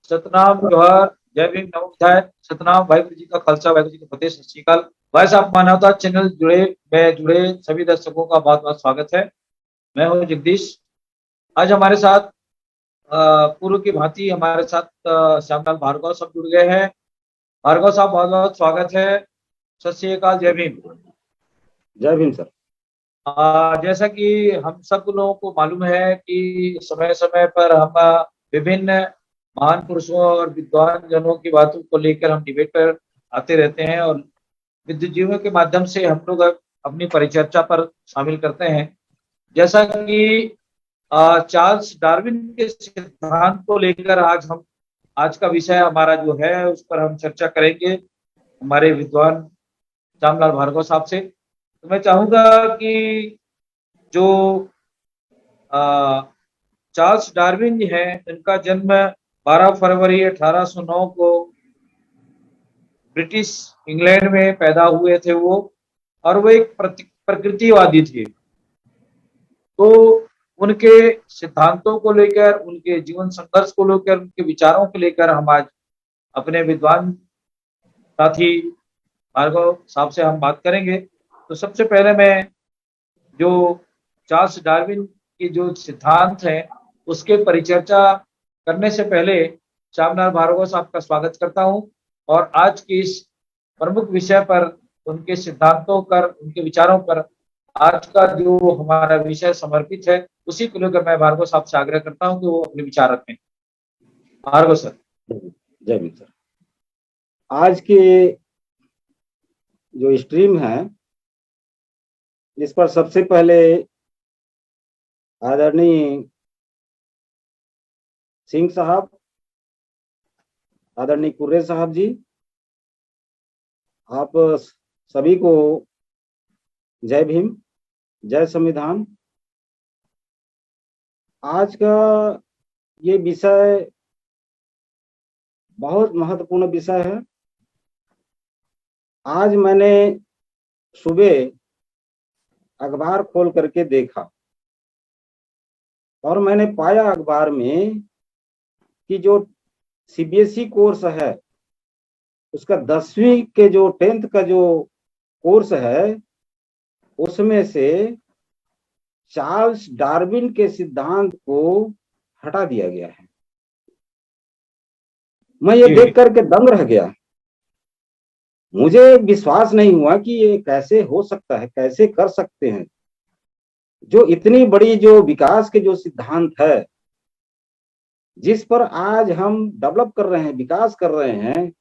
सतनाम जोहर। जय भीम नमो बुद्धाय। सतनाम। वाहिगुरु जी का खालसा, वाहिगुरु जी की फतेह। सत श्री अकाल। भाई साहब, मानवता चैनल जुड़े सभी दर्शकों का बहुत बहुत स्वागत है। मैं हूँ जगदीश। आज हमारे साथ पूर्व की भांति हमारे साथ श्यामलाल भार्गव सब जुड़ गए हैं। भार्गव साहब, बहुत बहुत स्वागत है। सत श्री अकाल। जय भीम। जय भीम सर। जैसा कि हम सब लोगों को मालूम है कि समय समय पर हम विभिन्न महान पुरुषों और विद्वान जनों की बातों को लेकर हम डिबेट पर आते रहते हैं और विद्युजीवियों के माध्यम से हम लोग अपनी परिचर्चा पर शामिल करते हैं। जैसा कि चार्ल्स डार्विन के सिद्धांत को लेकर आज का विषय हमारा जो है उस पर हम चर्चा करेंगे हमारे विद्वान श्यामलाल भार्गव साहब से। तो मैं चाहूंगा कि जो चार्ल्स डार्विन जी हैं, इनका जन्म 12 फरवरी 1809 को ब्रिटिश इंग्लैंड में पैदा हुए थे वो। और वो एक प्रकृतिवादी थे। तो उनके सिद्धांतों को लेकर, उनके जीवन संघर्ष को लेकर, उनके विचारों को लेकर हम आज अपने विद्वान साथी भार्गव साहब से हम बात करेंगे। तो सबसे पहले मैं जो चार्ल्स डार्विन के जो सिद्धांत हैं उसके परिचर्चा करने से पहले श्यामलाल भार्गव साहब का स्वागत करता हूं और आज की इस प्रमुख विषय पर, उनके सिद्धांतों पर, उनके विचारों पर आज का जो हमारा विषय समर्पित है उसी को लेकर मैं भार्गव साहब से आग्रह करता हूं कि वो अपने विचार रखें। भार्गव सर। जय भीम सर। आज के जो स्ट्रीम है इस पर सबसे पहले आदरणीय सिंह साहब, आदरणीय कुर्रे साहब जी, आप सभी को जय भीम, जय संविधान। आज का ये विषय बहुत महत्वपूर्ण विषय है। आज मैंने सुबह अखबार खोल करके देखा और मैंने पाया अखबार में कि जो सीबीएसई कोर्स है उसका 10वीं के जो 10th का जो कोर्स है उसमें से चार्ल्स डार्विन के सिद्धांत को हटा दिया गया है। मैं ये देख करके दंग रह गया। मुझे विश्वास नहीं हुआ कि ये कैसे हो सकता है, कैसे कर सकते हैं। जो इतनी बड़ी जो विकास के जो सिद्धांत है जिस पर आज हम डेवलप कर रहे हैं, विकास कर रहे हैं,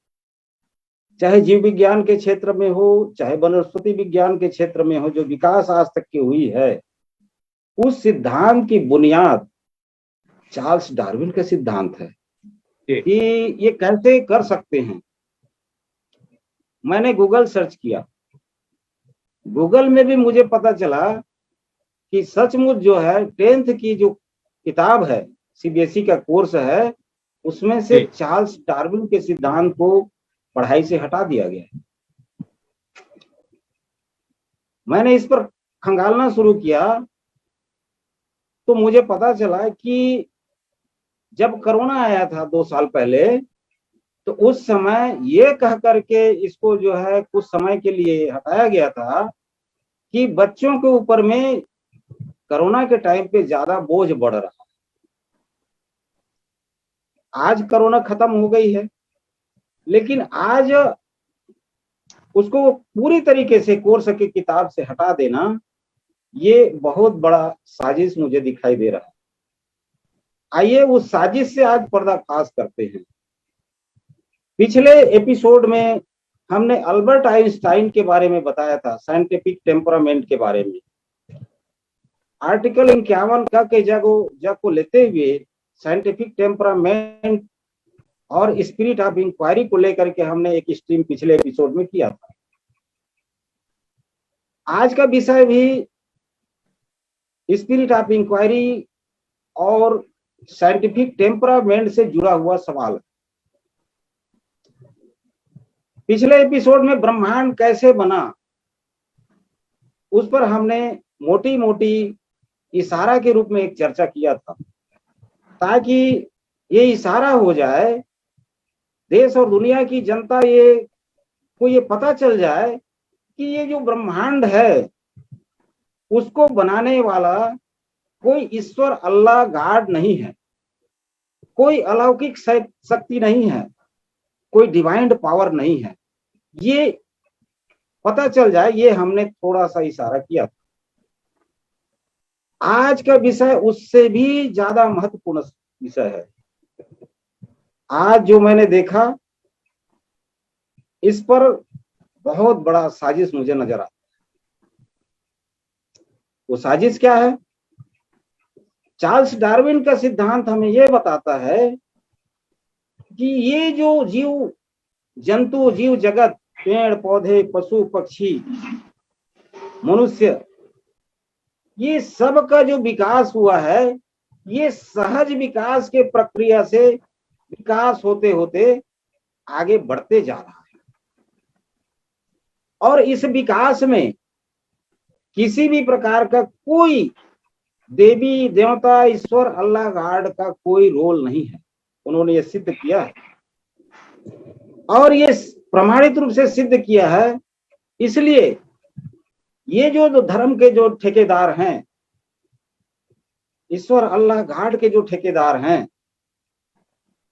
चाहे जीव विज्ञान के क्षेत्र में हो, चाहे वनस्पति विज्ञान के क्षेत्र में हो, जो विकास आज तक की हुई है उस सिद्धांत की बुनियाद चार्ल्स डार्विन का सिद्धांत है कि ये कैसे कर सकते हैं। मैंने गूगल सर्च किया, गूगल में भी मुझे पता चला कि सचमुच जो है 10th की जो किताब है, सीबीएसई का कोर्स है, उसमें से चार्ल्स डार्विन के सिद्धांत को पढ़ाई से हटा दिया गया है। मैंने इस पर खंगालना शुरू किया तो मुझे पता चला कि जब कोरोना आया था 2 साल पहले, तो उस समय ये कह करके इसको जो है कुछ समय के लिए हटाया गया था कि बच्चों के ऊपर में कोरोना के टाइम पे ज्यादा बोझ बढ़ रहा। आज कोरोना खत्म हो गई है, लेकिन आज उसको पूरी तरीके से कोर्स की किताब से हटा देना ये बहुत बड़ा साजिश मुझे दिखाई दे रहा है। आइए उस साजिश से आज पर्दाफाश करते हैं। पिछले एपिसोड में हमने अल्बर्ट आइंस्टाइन के बारे में बताया था, साइंटिफिक टेम्परामेंट के बारे में। आर्टिकल 51 का के जग को लेते हुए साइंटिफिक टेम्परामेंट और स्पिरिट ऑफ इंक्वायरी को लेकर के हमने एक स्ट्रीम पिछले एपिसोड में किया था। आज का विषय भी स्पिरिट ऑफ इंक्वायरी और साइंटिफिक टेम्परामेंट से जुड़ा हुआ सवाल है। पिछले एपिसोड में ब्रह्मांड कैसे बना उस पर हमने मोटी मोटी इशारा के रूप में एक चर्चा किया था, ताकि ये इशारा हो जाए देश और दुनिया की जनता को ये पता चल जाए कि ये जो ब्रह्मांड है उसको बनाने वाला कोई ईश्वर अल्लाह गॉड नहीं है, कोई अलौकिक शक्ति नहीं है, कोई डिवाइन पावर नहीं है, ये पता चल जाए। ये हमने थोड़ा सा इशारा किया था। आज का विषय उससे भी ज्यादा महत्वपूर्ण विषय है। आज जो मैंने देखा इस पर बहुत बड़ा साजिश मुझे नजर आता है। वो साजिश क्या है? चार्ल्स डार्विन का सिद्धांत हमें यह बताता है कि ये जो जीव जंतु, जीव जगत, पेड़ पौधे, पशु पक्षी, मनुष्य, ये सब का जो विकास हुआ है ये सहज विकास के प्रक्रिया से विकास होते होते आगे बढ़ते जा रहा है। और इस विकास में किसी भी प्रकार का कोई देवी देवता, ईश्वर, अल्लाह गॉड का कोई रोल नहीं है। उन्होंने ये सिद्ध किया है और ये प्रमाणित रूप से सिद्ध किया है। इसलिए ये जो धर्म के जो ठेकेदार हैं, ईश्वर अल्लाह गॉड के जो ठेकेदार हैं,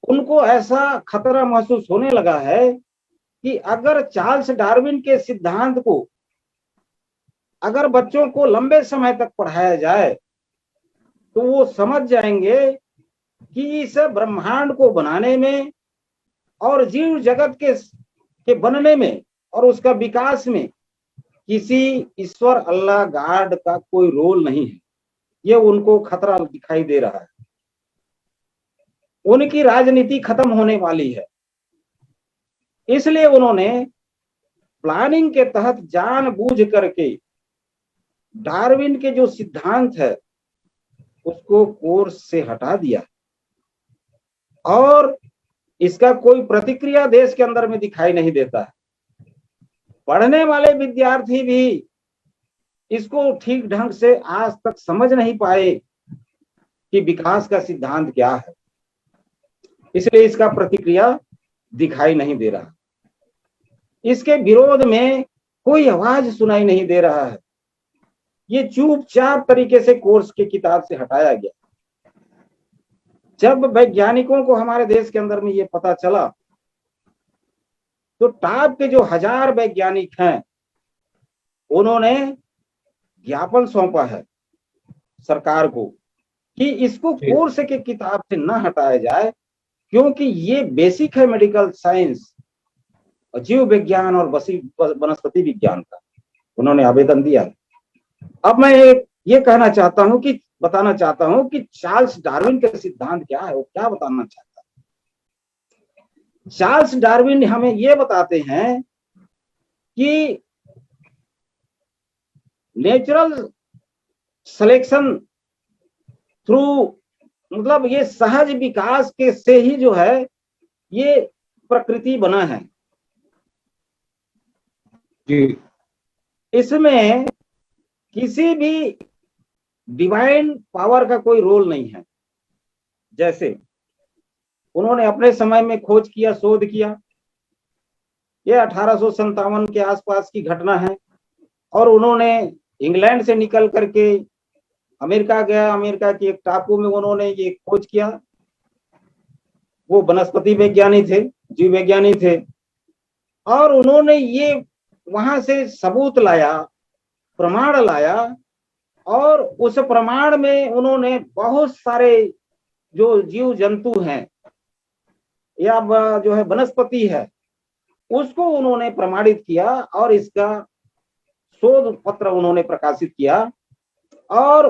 उनको ऐसा खतरा महसूस होने लगा है कि अगर चार्ल्स डार्विन के सिद्धांत को अगर बच्चों को लंबे समय तक पढ़ाया जाए तो वो समझ जाएंगे कि इस ब्रह्मांड को बनाने में और जीव जगत के बनने में और उसका विकास में किसी ईश्वर अल्लाह गॉड का कोई रोल नहीं है। ये उनको खतरा दिखाई दे रहा है। उनकी राजनीति खत्म होने वाली है। इसलिए उन्होंने प्लानिंग के तहत जानबूझ करके डार्विन के जो सिद्धांत है उसको कोर्स से हटा दिया और इसका कोई प्रतिक्रिया देश के अंदर में दिखाई नहीं देता है। पढ़ने वाले विद्यार्थी भी इसको ठीक ढंग से आज तक समझ नहीं पाए कि विकास का सिद्धांत क्या है, इसलिए इसका प्रतिक्रिया दिखाई नहीं दे रहा। इसके विरोध में कोई आवाज सुनाई नहीं दे रहा है। ये चुपचाप तरीके से कोर्स की किताब से हटाया गया। जब वैज्ञानिकों को हमारे देश के अंदर में ये पता चला तो टॉप के जो 1000 वैज्ञानिक हैं उन्होंने ज्ञापन सौंपा है सरकार को कि इसको कोर्स की किताब से न हटाया जाए, क्योंकि ये बेसिक है मेडिकल साइंस, जीव विज्ञान और वनस्पति विज्ञान का। उन्होंने आवेदन दिया। अब मैं ये कहना चाहता हूं कि बताना चाहता हूं कि चार्ल्स डार्विन का सिद्धांत क्या है, वो क्या बताना चाहता है। चार्ल्स डार्विन हमें ये बताते हैं कि नेचुरल सिलेक्शन थ्रू, मतलब ये सहज विकास के से ही जो है ये प्रकृति बना है। जी। इसमें किसी भी डिवाइन पावर का कोई रोल नहीं है। जैसे उन्होंने अपने समय में खोज किया, शोध किया, ये 1857 के आसपास की घटना है और उन्होंने इंग्लैंड से निकल करके अमेरिका गया। अमेरिका की एक टापू में उन्होंने ये खोज किया। वो वनस्पति वैज्ञानिक थे, जीव वैज्ञानिक थे और उन्होंने ये वहां से सबूत लाया, प्रमाण लाया और उस प्रमाण में उन्होंने बहुत सारे जो जीव जंतु हैं या जो है वनस्पति है उसको उन्होंने प्रमाणित किया और इसका शोध पत्र उन्होंने प्रकाशित किया और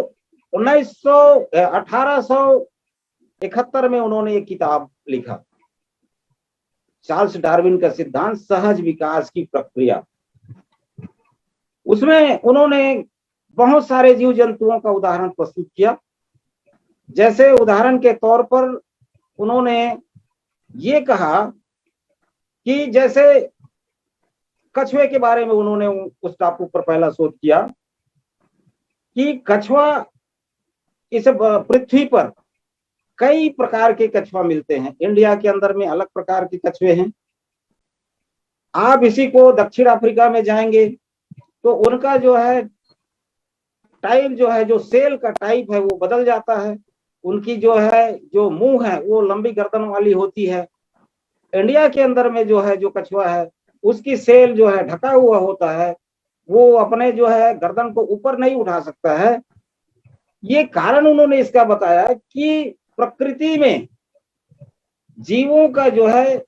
1871 में उन्होंने एक किताब लिखा, चार्ल्स डार्विन का सिद्धांत, सहज विकास की प्रक्रिया। उसमें उन्होंने बहुत सारे जीव जंतुओं का उदाहरण प्रस्तुत किया। जैसे उदाहरण के तौर पर उन्होंने ये कहा कि जैसे कछुए के बारे में उन्होंने उस टापू पर पहला शोध किया कि कछुआ इस पृथ्वी पर कई प्रकार के कछुआ मिलते हैं। इंडिया के अंदर में अलग प्रकार के कछुए हैं। आप इसी को दक्षिण अफ्रीका में जाएंगे तो उनका जो है टाइप जो है, जो सेल का टाइप है वो बदल जाता है। उनकी जो है जो मुंह है वो लंबी गर्दन वाली होती है। इंडिया के अंदर में जो है जो कछुआ है उसकी सेल जो है ढका हुआ होता है, वो अपने जो है गर्दन को ऊपर नहीं उठा सकता है। ये कारण उन्होंने इसका बताया कि प्रकृति में जीवों का जो है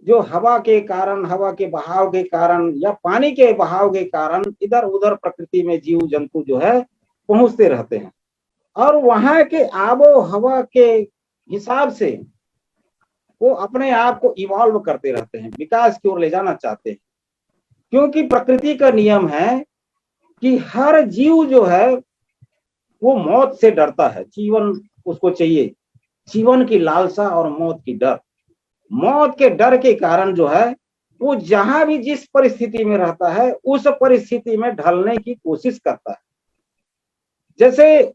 जो हवा के कारण, हवा के बहाव के कारण या पानी के बहाव के कारण इधर उधर प्रकृति में जीव जंतु जो है पहुंचते रहते हैं और वहां के आबो हवा के हिसाब से वो अपने आप को इवॉल्व करते रहते हैं, विकास की ओर ले जाना चाहते हैं। क्योंकि प्रकृति का नियम है कि हर जीव जो है वो मौत से डरता है, जीवन उसको चाहिए, जीवन की लालसा और मौत की डर। मौत के डर के कारण जो है वो जहां भी जिस परिस्थिति में रहता है उस परिस्थिति में ढलने की कोशिश करता है। जैसे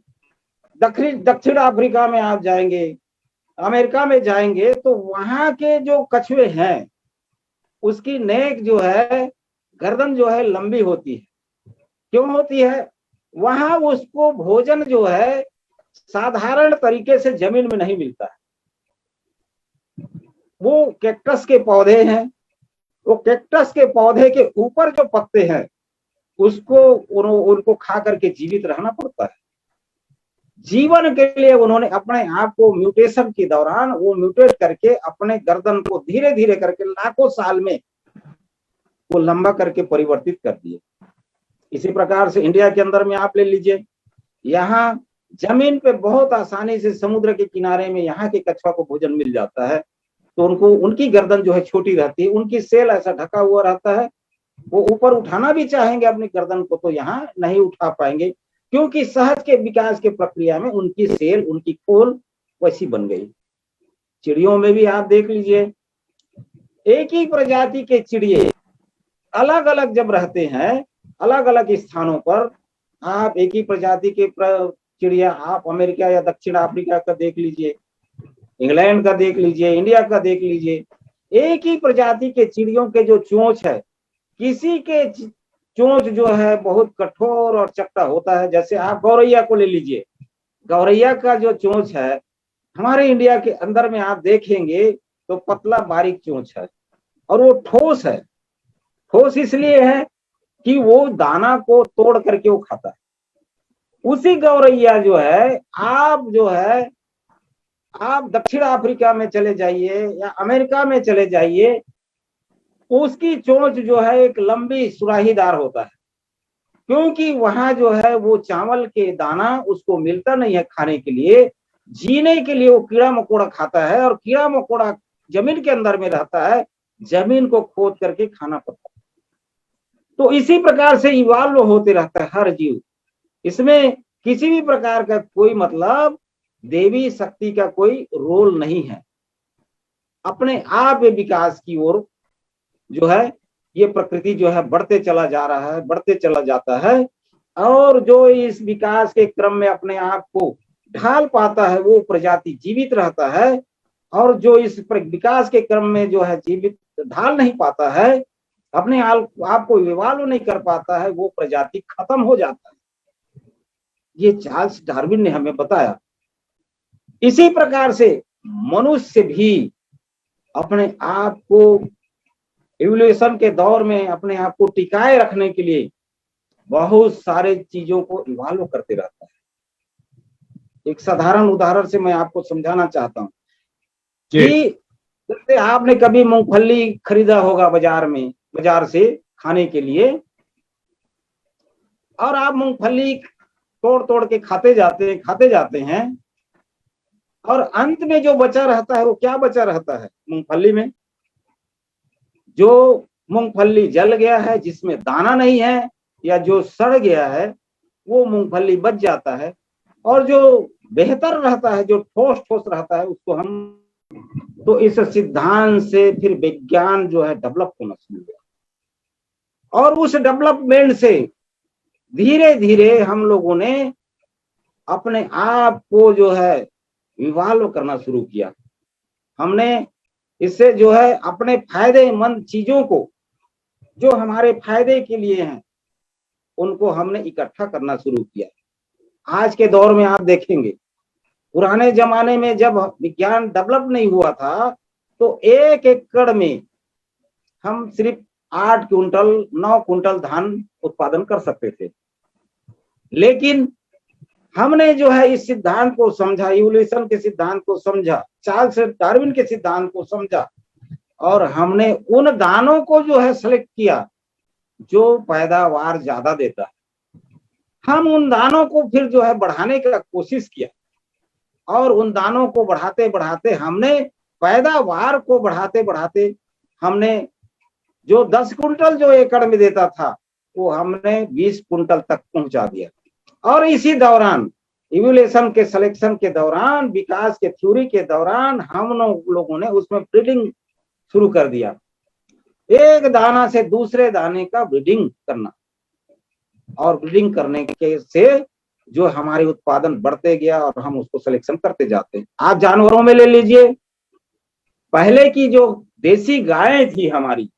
दक्षिण अफ्रीका में आप जाएंगे, अमेरिका में जाएंगे तो वहां के जो कछुए हैं उसकी नेक जो है, गर्दन जो है लंबी होती है। क्यों होती है? वहां उसको भोजन जो है साधारण तरीके से जमीन में नहीं मिलता है। वो कैक्टस के पौधे हैं, वो कैक्टस के पौधे के ऊपर जो पत्ते हैं उसको उनको खा करके जीवित रहना पड़ता है। जीवन के लिए उन्होंने अपने आप को म्यूटेशन के दौरान वो म्यूटेट करके अपने गर्दन को धीरे धीरे करके लाखों साल में वो लंबा करके परिवर्तित कर दिए। इसी प्रकार से इंडिया के अंदर में आप ले लीजिए, यहाँ जमीन पे बहुत आसानी से समुद्र के किनारे में यहाँ के कछुआ को भोजन मिल जाता है, तो उनको उनकी गर्दन जो है छोटी रहती है, उनकी सेल ऐसा ढका हुआ रहता है, वो ऊपर उठाना भी चाहेंगे अपनी गर्दन को तो यहाँ नहीं उठा पाएंगे, क्योंकि सहज के विकास के प्रक्रिया में उनकी सेल, उनकी खोल वैसी बन गई। चिड़ियों में भी आप देख लीजिए, एक ही प्रजाति के चिड़िए अलग अलग जब रहते हैं अलग अलग स्थानों पर, आप एक ही प्रजाति के चिड़िया आप अमेरिका या दक्षिण अफ्रीका का देख लीजिए, इंग्लैंड का देख लीजिए, इंडिया का देख लीजिए, एक ही प्रजाति के चिड़ियों के जो चोंच है, किसी के चोंच जो है बहुत कठोर और चपटा होता है। जैसे आप गौरैया को ले लीजिए, गौरैया का जो चोंच है हमारे इंडिया के अंदर में आप देखेंगे तो पतला बारीक चोंच है और वो ठोस है। ठोस इसलिए है कि वो दाना को तोड़ करके वो खाता है। उसी गौरैया जो है आप दक्षिण अफ्रीका में चले जाइए या अमेरिका में चले जाइए, उसकी चोंच जो है एक लंबी सुराहीदार होता है, क्योंकि वहां जो है वो चावल के दाना उसको मिलता नहीं है खाने के लिए, जीने के लिए वो कीड़ा मकोड़ा खाता है और कीड़ा मकोड़ा जमीन के अंदर में रहता है, जमीन को खोद करके खाना पड़ता है। तो इसी प्रकार से इवॉल्व होते रहता है हर जीव। इसमें किसी भी प्रकार का कोई मतलब देवी शक्ति का कोई रोल नहीं है, अपने आप विकास की ओर जो है ये प्रकृति जो है बढ़ते चला जा रहा है, बढ़ते चला जाता है। और जो इस विकास के क्रम में अपने आप को ढाल पाता है वो प्रजाति जीवित रहता है, और जो इस विकास के क्रम में जो है जीवित ढाल नहीं पाता है, अपने आप को इवॉल्व नहीं कर पाता है, वो प्रजाति खत्म हो जाता है। ये चार्ल्स डार्विन ने हमें बताया। इसी प्रकार से मनुष्य भी अपने आप को इवोल्यूशन के दौर में अपने आप को टिकाए रखने के लिए बहुत सारे चीजों को इवॉल्व करते रहता है। एक साधारण उदाहरण से मैं आपको समझाना चाहता हूँ कि जैसे आपने कभी मूंगफली खरीदा होगा बाजार से खाने के लिए, और आप मूंगफली तोड़ तोड़ के खाते जाते हैं, और अंत में जो बचा रहता है वो क्या बचा रहता है? मूंगफली में जो मूंगफली जल गया है, जिसमें दाना नहीं है या जो सड़ गया है, वो मूंगफली बच जाता है, और जो बेहतर रहता है, जो ठोस ठोस रहता है, उसको हम, तो इस सिद्धांत से फिर विज्ञान जो है डेवलप होना शुरू हुआ, और उस डेवलपमेंट से धीरे धीरे हम लोगों ने अपने आप को जो है इवॉल्व करना शुरू किया। हमने इससे जो है अपने फायदेमंद चीजों को, जो हमारे फायदे के लिए हैं, उनको हमने इकट्ठा करना शुरू किया। आज के दौर में आप देखेंगे, पुराने जमाने में जब विज्ञान डेवलप नहीं हुआ था तो 1 एकड़ में हम सिर्फ 8 क्विंटल 9 क्विंटल धान उत्पादन कर सकते थे। लेकिन हमने जो है इस सिद्धांत को समझा, इवोल्यूशन के सिद्धांत को समझा, चार्ल्स डार्विन के सिद्धांत को समझा, और हमने उन दानों को जो है सेलेक्ट किया जो पैदावार ज्यादा देता है। हम उन दानों को फिर जो है बढ़ाने का कोशिश किया, और उन दानों को बढ़ाते बढ़ाते हमने पैदावार को बढ़ाते बढ़ाते हमने जो 10 कुंटल जो एकड़ में देता था वो हमने 20 कुंटल तक पहुंचा दिया। और इसी दौरान इवोल्यूशन के सिलेक्शन के दौरान, विकास के थ्योरी के दौरान हम लोगों ने उसमें ब्रीडिंग शुरू कर दिया। एक दाना से दूसरे दाने का ब्रीडिंग करना, और ब्रीडिंग करने के से जो हमारे उत्पादन बढ़ते गया और हम उसको सिलेक्शन करते जाते हैं। आप जानवरों में ले लीजिए, पहले की जो देसी गायें थी हमारी,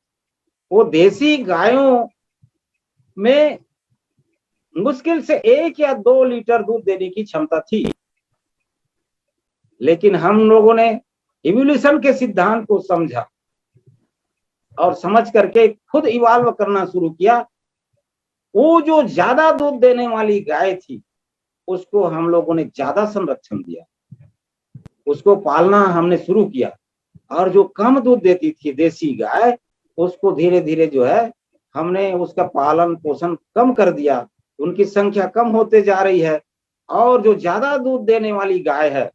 वो देसी गायों में मुश्किल से 1 या 2 लीटर दूध देने की क्षमता थी। लेकिन हम लोगों ने इवोल्यूशन के सिद्धांत को समझा और समझ करके खुद इवॉल्व करना शुरू किया। वो जो ज्यादा दूध देने वाली गाय थी उसको हम लोगों ने ज्यादा संरक्षण दिया, उसको पालना हमने शुरू किया। और जो कम दूध देती थी देसी गाय, उसको धीरे धीरे जो है हमने उसका पालन पोषण कम कर दिया, उनकी संख्या कम होते जा रही है। और जो ज्यादा दूध देने वाली गाय है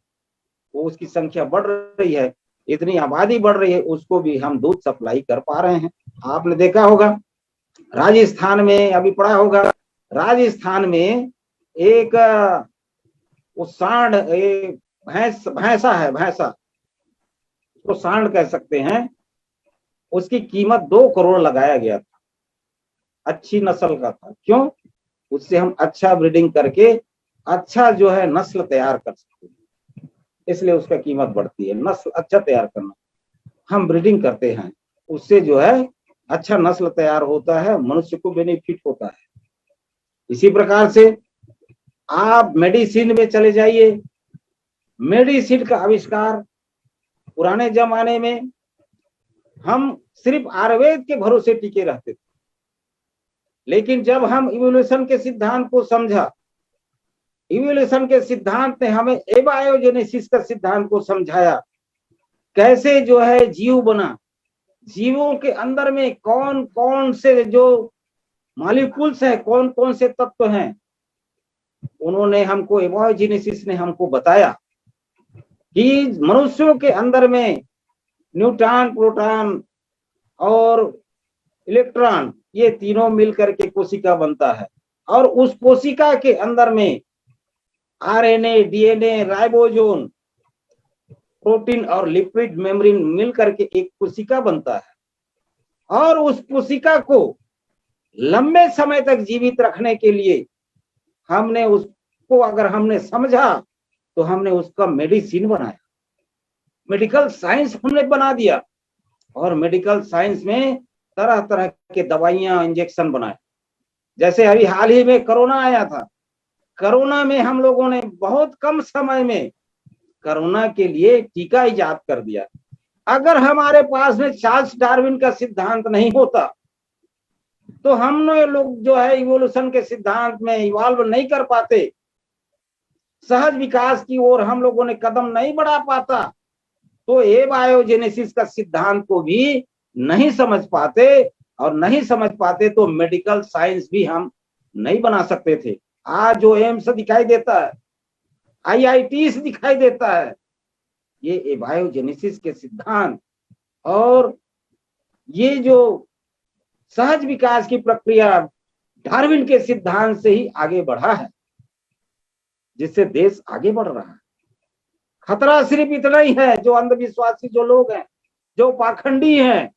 वो उसकी संख्या बढ़ रही है, इतनी आबादी बढ़ रही है, उसको भी हम दूध सप्लाई कर पा रहे हैं। आपने देखा होगा राजस्थान में, अभी पढ़ा होगा, राजस्थान में एक वो सांड, भैंसा है, भैंसा, उसको सांड कह सकते हैं, उसकी कीमत 2 करोड़ लगाया गया था। अच्छी नस्ल का था। क्यों? उससे हम अच्छा ब्रीडिंग करके अच्छा जो है नस्ल तैयार कर सकते हैं, इसलिए उसका कीमत बढ़ती है। नस्ल अच्छा तैयार करना, हम ब्रीडिंग करते हैं, उससे जो है अच्छा नस्ल तैयार होता है, मनुष्य को बेनिफिट होता है। इसी प्रकार से आप मेडिसिन में चले जाइए, मेडिसिन का आविष्कार पुराने जमाने में हम सिर्फ आयुर्वेद के भरोसे टिके रहते थे। लेकिन जब हम इवोल्यूशन के सिद्धांत को समझा, इवोल्यूशन के सिद्धांत ने हमें एबायोजेनेसिस का सिद्धांत को समझाया, कैसे जो है जीव बना, जीवों के अंदर में कौन कौन से जो मॉलिक्यूल्स हैं, कौन कौन से तत्व हैं, उन्होंने हमको, एबायोजेनेसिस ने हमको बताया कि मनुष्यों के अंदर में न्यूट्रॉन, प्रोटॉन और इलेक्ट्रॉन, ये तीनों मिलकर के कोशिका बनता है। और उस कोशिका के अंदर में आरएनए, डीएनए, राइबोसोम, प्रोटीन और लिपिड मेम्ब्रेन मिलकर के एक कोशिका बनता है। और उस कोशिका को लंबे समय तक जीवित रखने के लिए हमने उसको, अगर हमने समझा तो हमने उसका मेडिसिन बनाया, मेडिकल साइंस हमने बना दिया। और मेडिकल साइंस में तरह तरह के दवाइयां, इंजेक्शन बनाए। जैसे अभी हाल ही में कोरोना आया था, कोरोना में हम लोगों ने बहुत कम समय में कोरोना के लिए टीका इजाद कर दिया। अगर हमारे पास में चार्ल्स डार्विन का सिद्धांत नहीं होता तो हम लोग जो है इवोल्यूशन के सिद्धांत में इवॉल्व नहीं कर पाते, सहज विकास की ओर हम लोगों ने कदम नहीं बढ़ा पाता, तो एबायोजेनेसिस का सिद्धांत को भी नहीं समझ पाते, और नहीं समझ पाते तो मेडिकल साइंस भी हम नहीं बना सकते थे। आज जो एम्स दिखाई देता है, आईआईटी दिखाई देता है, ये एबायोजेनेसिस के सिद्धांत और ये जो सहज विकास की प्रक्रिया डार्विन के सिद्धांत से ही आगे बढ़ा है, जिससे देश आगे बढ़ रहा है। खतरा सिर्फ इतना ही है, जो अंधविश्वासी जो लोग हैं, जो पाखंडी हैं,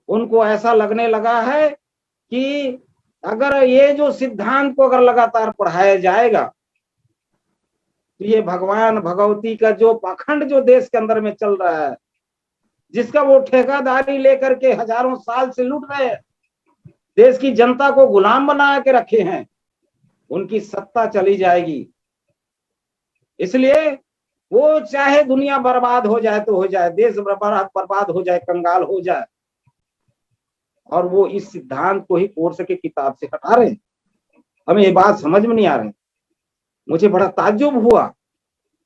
उनको ऐसा लगने लगा है कि अगर ये जो सिद्धांत को अगर लगातार पढ़ाया जाएगा तो ये भगवान भगवती का जो पाखंड जो देश के अंदर में चल रहा है, जिसका वो ठेकेदारी लेकर के हजारों साल से लूट रहे हैं, देश की जनता को गुलाम बना के रखे हैं, उनकी सत्ता चली जाएगी। इसलिए वो चाहे दुनिया बर्बाद हो जाए तो हो जाए, देश बर्बाद हो जाए, कंगाल हो जाए, और वो इस सिद्धांत को ही कोर्स के किताब से हटा रहे हैं। हमें ये बात समझ में नहीं आ रही। मुझे बड़ा ताज्जुब हुआ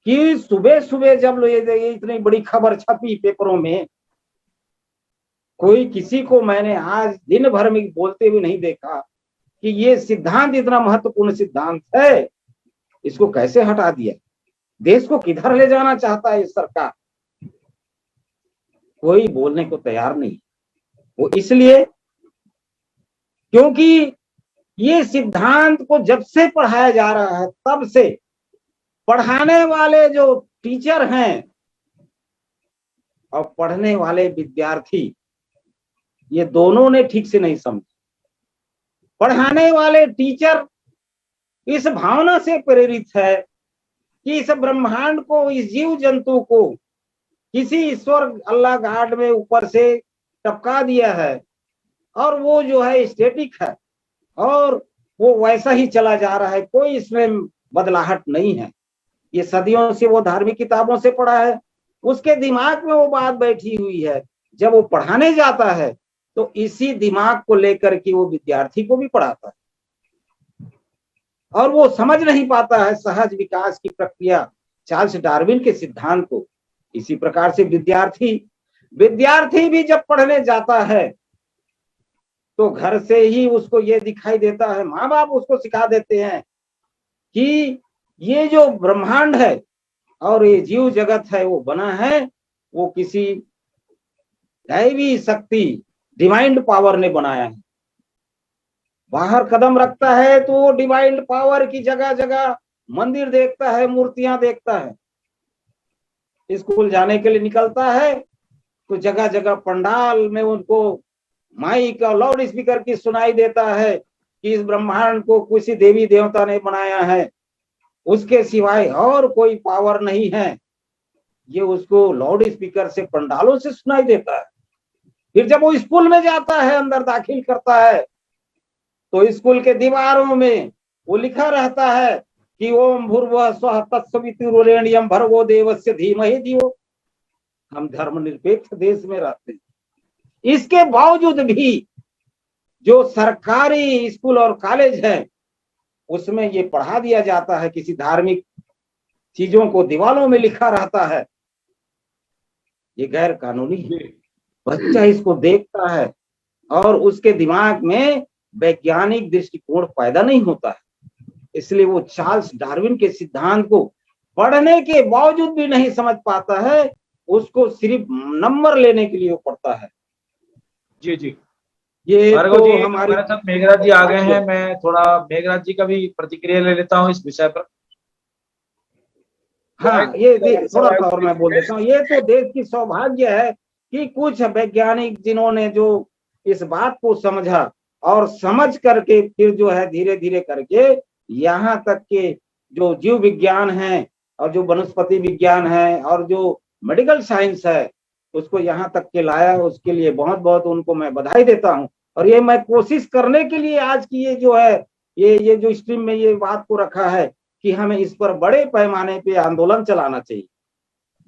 कि सुबह सुबह जब ये इतनी बड़ी खबर छपी पेपरों में, कोई किसी को मैंने आज दिन भर में बोलते हुए नहीं देखा कि ये सिद्धांत इतना महत्वपूर्ण सिद्धांत है, इसको कैसे हटा दिया, देश को किधर ले जाना चाहता है इस सरकार। कोई बोलने को तैयार नहीं। वो इसलिए क्योंकि ये सिद्धांत को जब से पढ़ाया जा रहा है, तब से पढ़ाने वाले जो टीचर हैं और पढ़ने वाले विद्यार्थी, ये दोनों ने ठीक से नहीं समझा। पढ़ाने वाले टीचर इस भावना से प्रेरित है कि इस ब्रह्मांड को, इस जीव जंतु को किसी ईश्वर अल्लाह गॉड में ऊपर से टपका दिया है, और वो जो है स्टैटिक है और वो वैसा ही चला जा रहा है, कोई इसमें बदलाहट नहीं है। ये सदियों से वो धार्मिक किताबों से पढ़ा है, उसके दिमाग में वो बात बैठी हुई है। जब वो पढ़ाने जाता है तो इसी दिमाग को लेकर के वो विद्यार्थी को भी पढ़ाता है, और वो समझ नहीं पाता है सहज विकास की प्रक्रिया, चार्ल्स डार्विन के सिद्धांत को। इसी प्रकार से विद्यार्थी भी जब पढ़ने जाता है तो घर से ही उसको ये दिखाई देता है, माँ बाप उसको सिखा देते हैं कि ये जो ब्रह्मांड है और ये जीव जगत है वो बना है, वो किसी दैवी शक्ति, डिवाइन पावर ने बनाया है। बाहर कदम रखता है तो वो डिवाइन पावर की जगह जगह मंदिर देखता है, मूर्तियां देखता है। स्कूल जाने के लिए निकलता है तो जगह जगह पंडाल में उनको माइक और लाउड स्पीकर की सुनाई देता है कि इस ब्रह्मांड को किसी देवी देवता ने बनाया है, उसके सिवाय और कोई पावर नहीं है। ये उसको लाउड स्पीकर से, पंडालों से सुनाई देता है। फिर जब वो स्कूल में जाता है, अंदर दाखिल करता है, तो स्कूल के दीवारों में वो लिखा रहता है कि ओम भूर्भुवः स्वः तत्सवितुर्वरेण्यं भर्गो देवस्य धीमहि धियो। हम धर्मनिरपेक्ष देश में रहते हैं, इसके बावजूद भी जो सरकारी स्कूल और कॉलेज है उसमें ये पढ़ा दिया जाता है, किसी धार्मिक चीजों को दीवारों में लिखा रहता है। ये गैर कानूनी है। बच्चा इसको देखता है और उसके दिमाग में वैज्ञानिक दृष्टिकोण पैदा नहीं होता है। इसलिए वो चार्ल्स डार्विन के सिद्धांत को पढ़ने के बावजूद भी नहीं समझ पाता है, उसको सिर्फ नंबर लेने के लिए वो पढ़ता है। जी जी, ये भार्गव तो जी हमारे हमारे साथ मेघराज जी आ गए हैं। मैं थोड़ा मेघराज जी का भी प्रतिक्रिया ले लेता हूँ इस विषय पर। हाँ, ये थोड़ा सा और मैं बोल देता हूँ। ये तो देश की सौभाग्य है कि कुछ वैज्ञानिक जिन्होंने जो इस बात को समझा और समझ करके फिर जो है धीरे धीरे करके यहाँ तक के जो जीव विज्ञान है और जो वनस्पति विज्ञान है और जो मेडिकल साइंस है उसको यहाँ तक के लाया, उसके लिए बहुत बहुत उनको मैं बधाई देता हूँ। और ये मैं कोशिश करने के लिए आज की ये जो है ये जो स्ट्रीम में ये बात को रखा है कि हमें इस पर बड़े पैमाने पे आंदोलन चलाना चाहिए।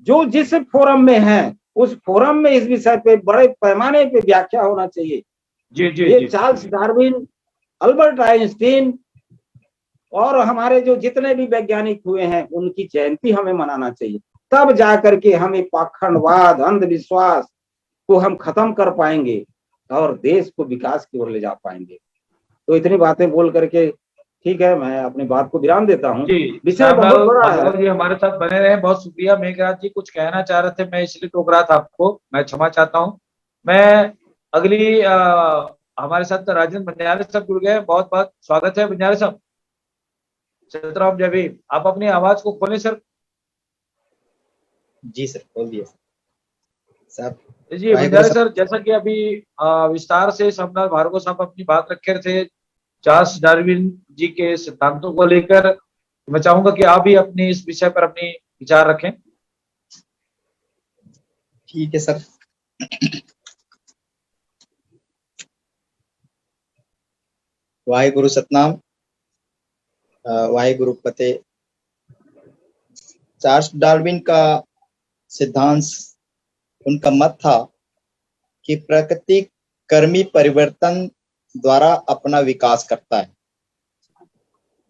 जो जिस फोरम में है उस फोरम में इस विषय पे बड़े पैमाने पे व्याख्या होना चाहिए। जी जी ये जी। चार्ल्स डार्विन, अल्बर्ट आइंस्टीन और हमारे जो जितने भी वैज्ञानिक हुए हैं उनकी जयंती हमें मनाना चाहिए। तब जाकर के हम ये पाखंडवाद, अंधविश्वास को हम खत्म कर पाएंगे और देश को विकास की ओर ले जा पाएंगे। तो इतनी बातें बोल करके ठीक है, मैं अपनी बात को विराम देता हूँ। जी, विषय बहुत बड़ा है। भार्गव जी हमारे साथ बने रहे, बहुत शुक्रिया। मेघराज जी कुछ कहना चाह रहे थे, मैं इसलिए टोक रहा था आपको, मैं क्षमा चाहता हूँ। मैं अगली हमारे साथ राजेंद्र बंजारे साहब जुड़ गए, बहुत बहुत स्वागत है बंजारे साहब। सतराम जय भीम। आप अपनी आवाज को खोलें सर। जी सर, खोल दिया साहब। जी बंजारे सर, जैसा कि अभी विस्तार से सम्राट भार्गव साहब अपनी बात रखे थे चार्ल्स डार्विन जी के सिद्धांतों को लेकर, मैं चाहूंगा कि आप भी अपनी इस विषय पर अपनी विचार रखें। ठीक है सर। वाहिगुरु सतनाम। वाहिगुरु फतेह। चार्ल्स डार्विन का सिद्धांत, उनका मत था कि प्रकृति कर्मी परिवर्तन द्वारा अपना विकास करता है।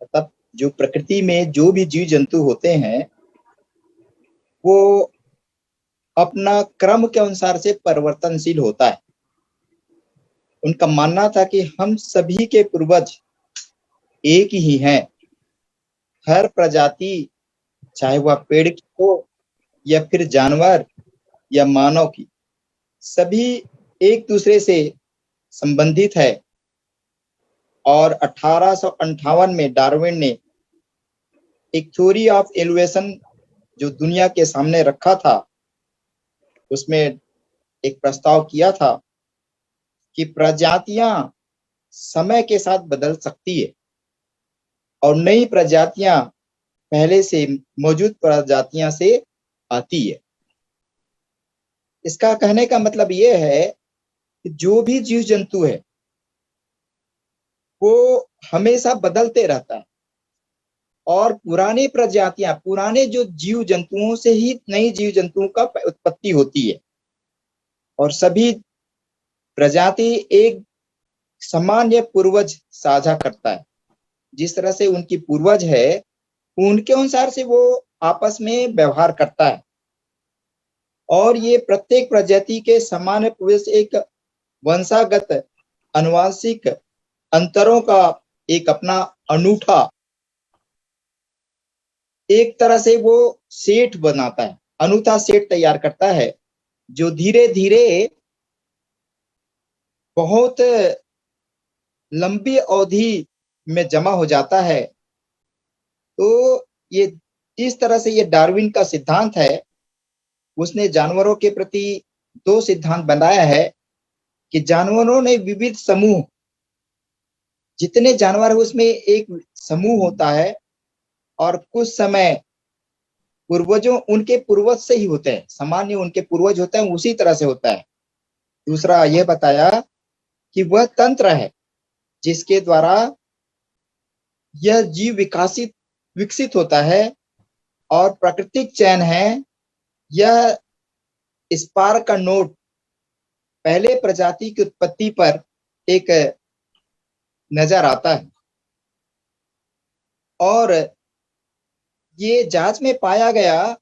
मतलब जो प्रकृति में जो भी जीव जंतु होते हैं वो अपना क्रम के अनुसार से परिवर्तनशील होता है। उनका मानना था कि हम सभी के पूर्वज एक ही हैं। हर प्रजाति, चाहे वह पेड़ की हो या फिर जानवर या मानव की, सभी एक दूसरे से संबंधित है। और 1858 में डार्विन ने एक थ्योरी ऑफ एवोल्यूशन जो दुनिया के सामने रखा था, उसमें एक प्रस्ताव किया था कि प्रजातियां समय के साथ बदल सकती है और नई प्रजातियां पहले से मौजूद प्रजातियां से आती है। इसका कहने का मतलब यह है कि जो भी जीव जंतु है वो हमेशा बदलते रहता है और पुरानी प्रजातियां, पुराने जो जीव जंतुओं से ही नई जीव जंतुओं का उत्पत्ति होती है और सभी प्रजाति एक सामान्य पूर्वज साझा करता है। जिस तरह से उनकी पूर्वज है उनके अनुसार से वो आपस में व्यवहार करता है और ये प्रत्येक प्रजाति के सामान्य पूर्वज एक वंशागत आनुवंशिक अंतरों का एक अपना अनूठा एक तरह से वो सेट बनाता है, अनूठा सेट तैयार करता है जो धीरे धीरे बहुत लंबी अवधि में जमा हो जाता है। तो ये इस तरह से ये डार्विन का सिद्धांत है। उसने जानवरों के प्रति दो सिद्धांत बनाया है कि जानवरों ने विविध समूह, जितने जानवर है उसमें एक समूह होता है और कुछ समय पूर्वजों उनके पूर्वज से ही होते हैं, सामान्य उनके पूर्वज होते हैं उसी तरह से होता है। दूसरा यह बताया कि वह तंत्र है जिसके द्वारा यह जीव विकसित होता है और प्राकृतिक चयन है। यह स्पार का नोट पहले प्रजाति की उत्पत्ति पर एक नजर आता है और ये जांच में पाया गया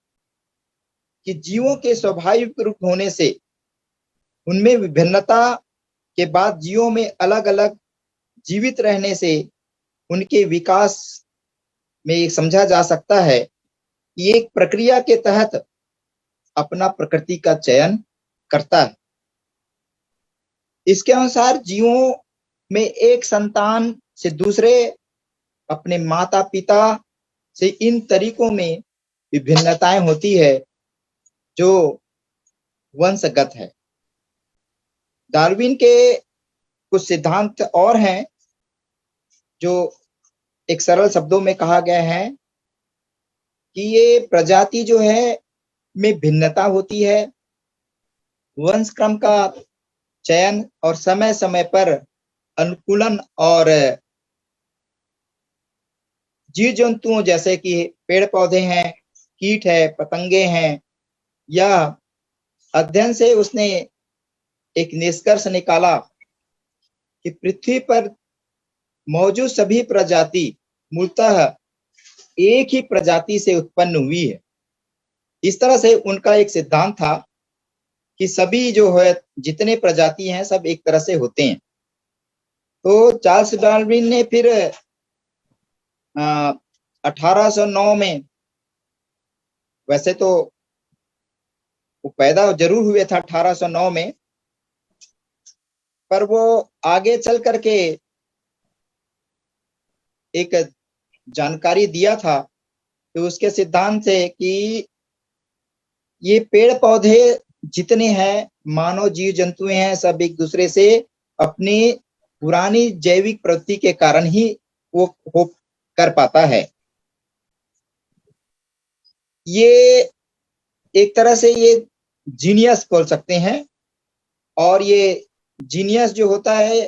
कि जीवों के स्वाभाविक रूप होने से उनमें विभिन्नता के बाद जीवों में अलग अलग जीवित रहने से उनके विकास में समझा जा सकता है कि एक प्रक्रिया के तहत अपना प्रकृति का चयन करता है। इसके अनुसार जीवों में एक संतान से दूसरे, अपने माता पिता से, इन तरीकों में विभिन्नताएं होती है जो वंशगत है। डार्विन के कुछ सिद्धांत और हैं जो एक सरल शब्दों में कहा गया है कि ये प्रजाति जो है में भिन्नता होती है, वंश क्रम का चयन और समय समय पर अनुकूलन और जीव जंतुओं जैसे कि पेड़ पौधे हैं, कीट है, पतंगे हैं, या अध्ययन से उसने एक निष्कर्ष निकाला कि पृथ्वी पर मौजूद सभी प्रजाति मूलतः एक ही प्रजाति से उत्पन्न हुई है। इस तरह से उनका एक सिद्धांत था कि सभी जो है जितने प्रजाति हैं सब एक तरह से होते हैं। तो चार्ल्स डार्विन ने फिर 1809 में, वैसे तो वो पैदा जरूर हुए था 1809 में, पर वो आगे चल करके एक जानकारी दिया था कि उसके सिद्धांत से कि ये पेड़ पौधे जितने हैं, मानव जीव जंतु हैं, सब एक दूसरे से अपनी पुरानी जैविक प्रवृत्ति के कारण ही वो हो कर पाता है। ये एक तरह से ये जीनियस बोल सकते हैं। और ये जीनियस जो होता है,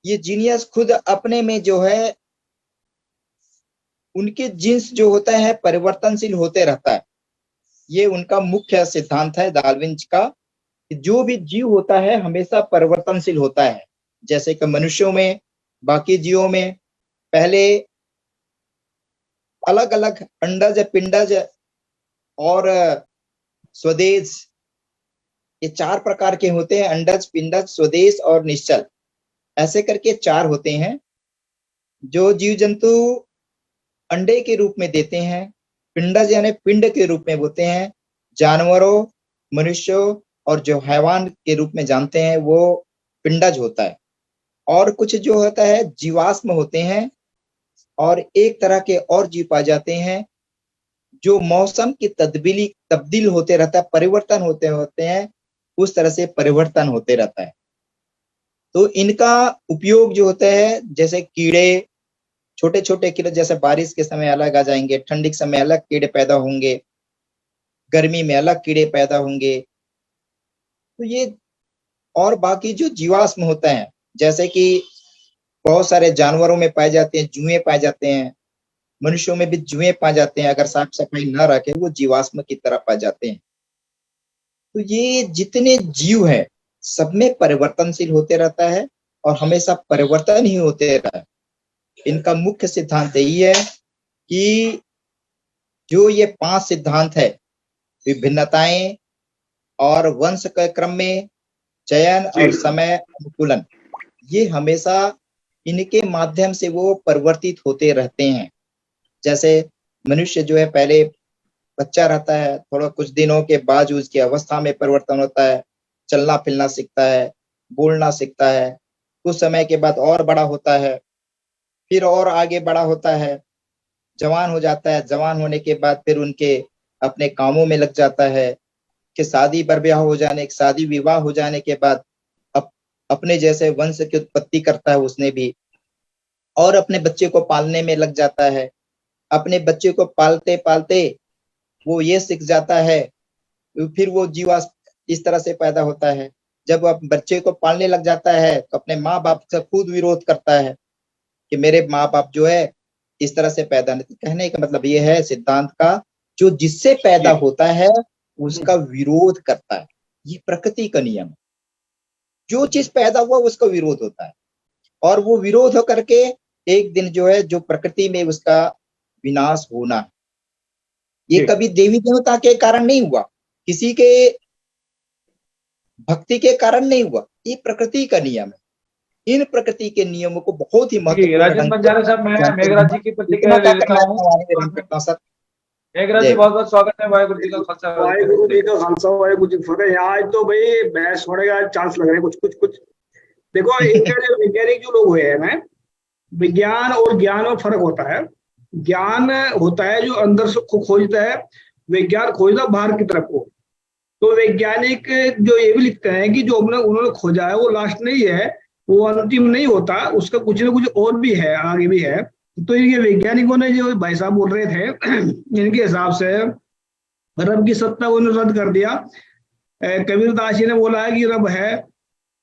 ये जीनियस खुद अपने में जो है उनके जीन्स जो होता है परिवर्तनशील होते रहता है। ये उनका मुख्य सिद्धांत है डार्विन का, कि जो भी जीव होता है हमेशा परिवर्तनशील होता है। जैसे कि मनुष्यों में, बाकी जीवों में पहले अलग अलग अंडज, पिंडज और स्वदेश, ये 4 प्रकार के होते हैं। अंडज, पिंडज, स्वदेश और निश्चल, ऐसे करके 4 होते हैं जो जीव जंतु अंडे के रूप में देते हैं। पिंडज यानी पिंड के रूप में होते हैं। जानवरों, मनुष्यों और जो हैवान के रूप में जानते हैं वो पिंडज होता है। और कुछ जो होता है जीवाश्म होते हैं। और एक तरह के और जीव पाए जाते हैं जो मौसम की तब्दील होते रहता है, परिवर्तन होते हैं, उस तरह से परिवर्तन होते रहता है। तो इनका उपयोग जो होता है, जैसे कीड़े, छोटे छोटे कीड़े, जैसे बारिश के समय अलग आ जाएंगे, ठंडी के समय अलग कीड़े पैदा होंगे, गर्मी में अलग कीड़े पैदा होंगे। तो ये और बाकी जो जीवाश्म होते हैं, जैसे कि बहुत सारे जानवरों में पाए जाते हैं, जुएं पाए जाते हैं, मनुष्यों में भी जुएं पाए जाते हैं। अगर साफ सफाई न रखे वो जीवाश्म की तरह पाए जाते हैं। तो ये जितने जीव है सब में परिवर्तनशील होते रहता है और हमेशा परिवर्तन ही होते रहता है। इनका मुख्य सिद्धांत यही है कि जो ये 5 सिद्धांत है, विभिन्नताएं और वंश के क्रम में चयन और समय अनुकूलन, ये हमेशा इनके माध्यम से वो परिवर्तित होते रहते हैं। जैसे मनुष्य जो है पहले बच्चा रहता है, थोड़ा कुछ दिनों के बाद उसकी अवस्था में परिवर्तन होता है, चलना फिरना सीखता है, बोलना सीखता है। कुछ समय के बाद और बड़ा होता है, फिर और आगे बड़ा होता है, जवान हो जाता है। जवान होने के बाद फिर उनके अपने कामों में लग जाता है कि शादी विवाह हो जाने के बाद अपने जैसे वंश की उत्पत्ति करता है उसने भी, और अपने बच्चे को पालने में लग जाता है। अपने बच्चे को पालते पालते वो ये सीख जाता है, फिर वो जीवा इस तरह से पैदा होता है। जब आप बच्चे को पालने लग जाता है तो अपने माँ बाप से खुद विरोध करता है कि मेरे माँ बाप जो है इस तरह से पैदा नहीं। कहने का मतलब ये है सिद्धांत का, जो जिससे पैदा होता है उसका विरोध करता है। ये प्रकृति का नियम है, जो चीज पैदा हुआ उसका विरोध होता है, और वो विरोध होकर के एक दिन जो है जो प्रकृति में उसका विनाश होना है। ये कभी देवी देवता के कारण नहीं हुआ, किसी के भक्ति के कारण नहीं हुआ, ये प्रकृति का नियम है। इन प्रकृति के नियमों को बहुत ही महत्वपूर्ण राजन बंजारा साहब, मैं मेघराज जी की प्रतिक्रिया ले लेता हूँ। सर मेघराज जी बहुत बहुत स्वागत है। वाहिगुरु जी का खालसा, वाहिगुरु जी का खालसा, वाहिगुरु जी की फतेह। आज तो भाई बहस होने का चांस लग रहे हैं कुछ। देखो इनके जो वैज्ञानिक जो लोग हुए हैं, विज्ञान और ज्ञान में फर्क होता है। ज्ञान होता है जो अंदर से खोजता है, विज्ञान खोजता बाहर की तरफ को। तो वैज्ञानिक जो ये भी लिखते हैं कि जो उन्होंने खोजा है वो लास्ट नहीं है, वो अंतिम नहीं होता, उसका कुछ ना कुछ और भी है, आगे भी है। तो इनके वैज्ञानिकों ने जो भाई साहब बोल रहे थे, इनके हिसाब से रब की सत्ता को उन्होंने रद्द कर दिया। कबीरदास जी ने बोला है कि रब है,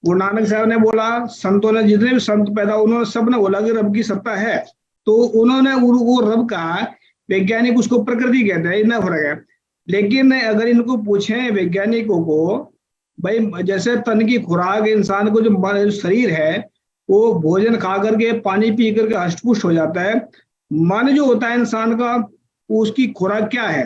गुरु नानक साहब ने बोला, संतों ने, जितने भी संत पैदा उन्होंने सब ने बोला कि रब की सत्ता है। तो उन्होंने वो रब कहा, वैज्ञानिक उसको प्रकृति कहते हैं, इतना फर्क है। लेकिन अगर इनको पूछें वैज्ञानिकों को, भाई जैसे तन की खुराक, इंसान को जो शरीर है वो भोजन खा करके पानी पी करके हष्टपुष्ट हो जाता है, मन जो होता है इंसान का उसकी खुराक क्या है।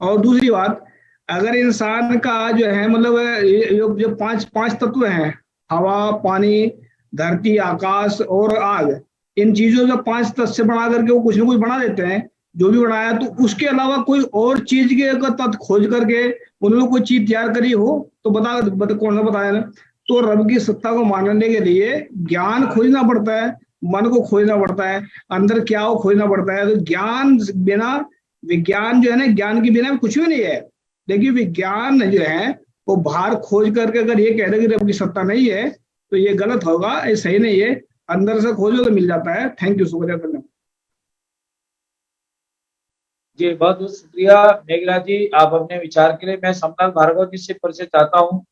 और दूसरी बात, अगर इंसान का जो है मतलब जो पांच तत्व हैं, हवा, पानी, धरती, आकाश और आग, इन चीजों से 5 तत्व से बना करके वो कुछ ना कुछ बना देते हैं, जो भी बनाया। तो उसके अलावा कोई और चीज के तत्व खोज करके उन्होंने कोई चीज तैयार करी हो तो कौन सा बताया ना। तो रब की सत्ता को मानने के लिए ज्ञान खोजना पड़ता है, मन को खोजना पड़ता है, अंदर क्या हो खोजना पड़ता है। तो ज्ञान बिना, विज्ञान जो है ना, ज्ञान के बिना कुछ भी नहीं है। लेकिन विज्ञान जो है वो बाहर खोज करके अगर ये कह रहे कि रब की सत्ता नहीं है तो ये गलत होगा, ये सही नहीं है। अंदर से खोजो तो मिल जाता है। थैंक यू, शुक्रिया, धन्यवाद। जी, बहुत बहुत शुक्रिया मेघला जी, आप अपने विचार के लिए। मैं श्यामलाल भार्गव जी से फिर से चाहता हूँ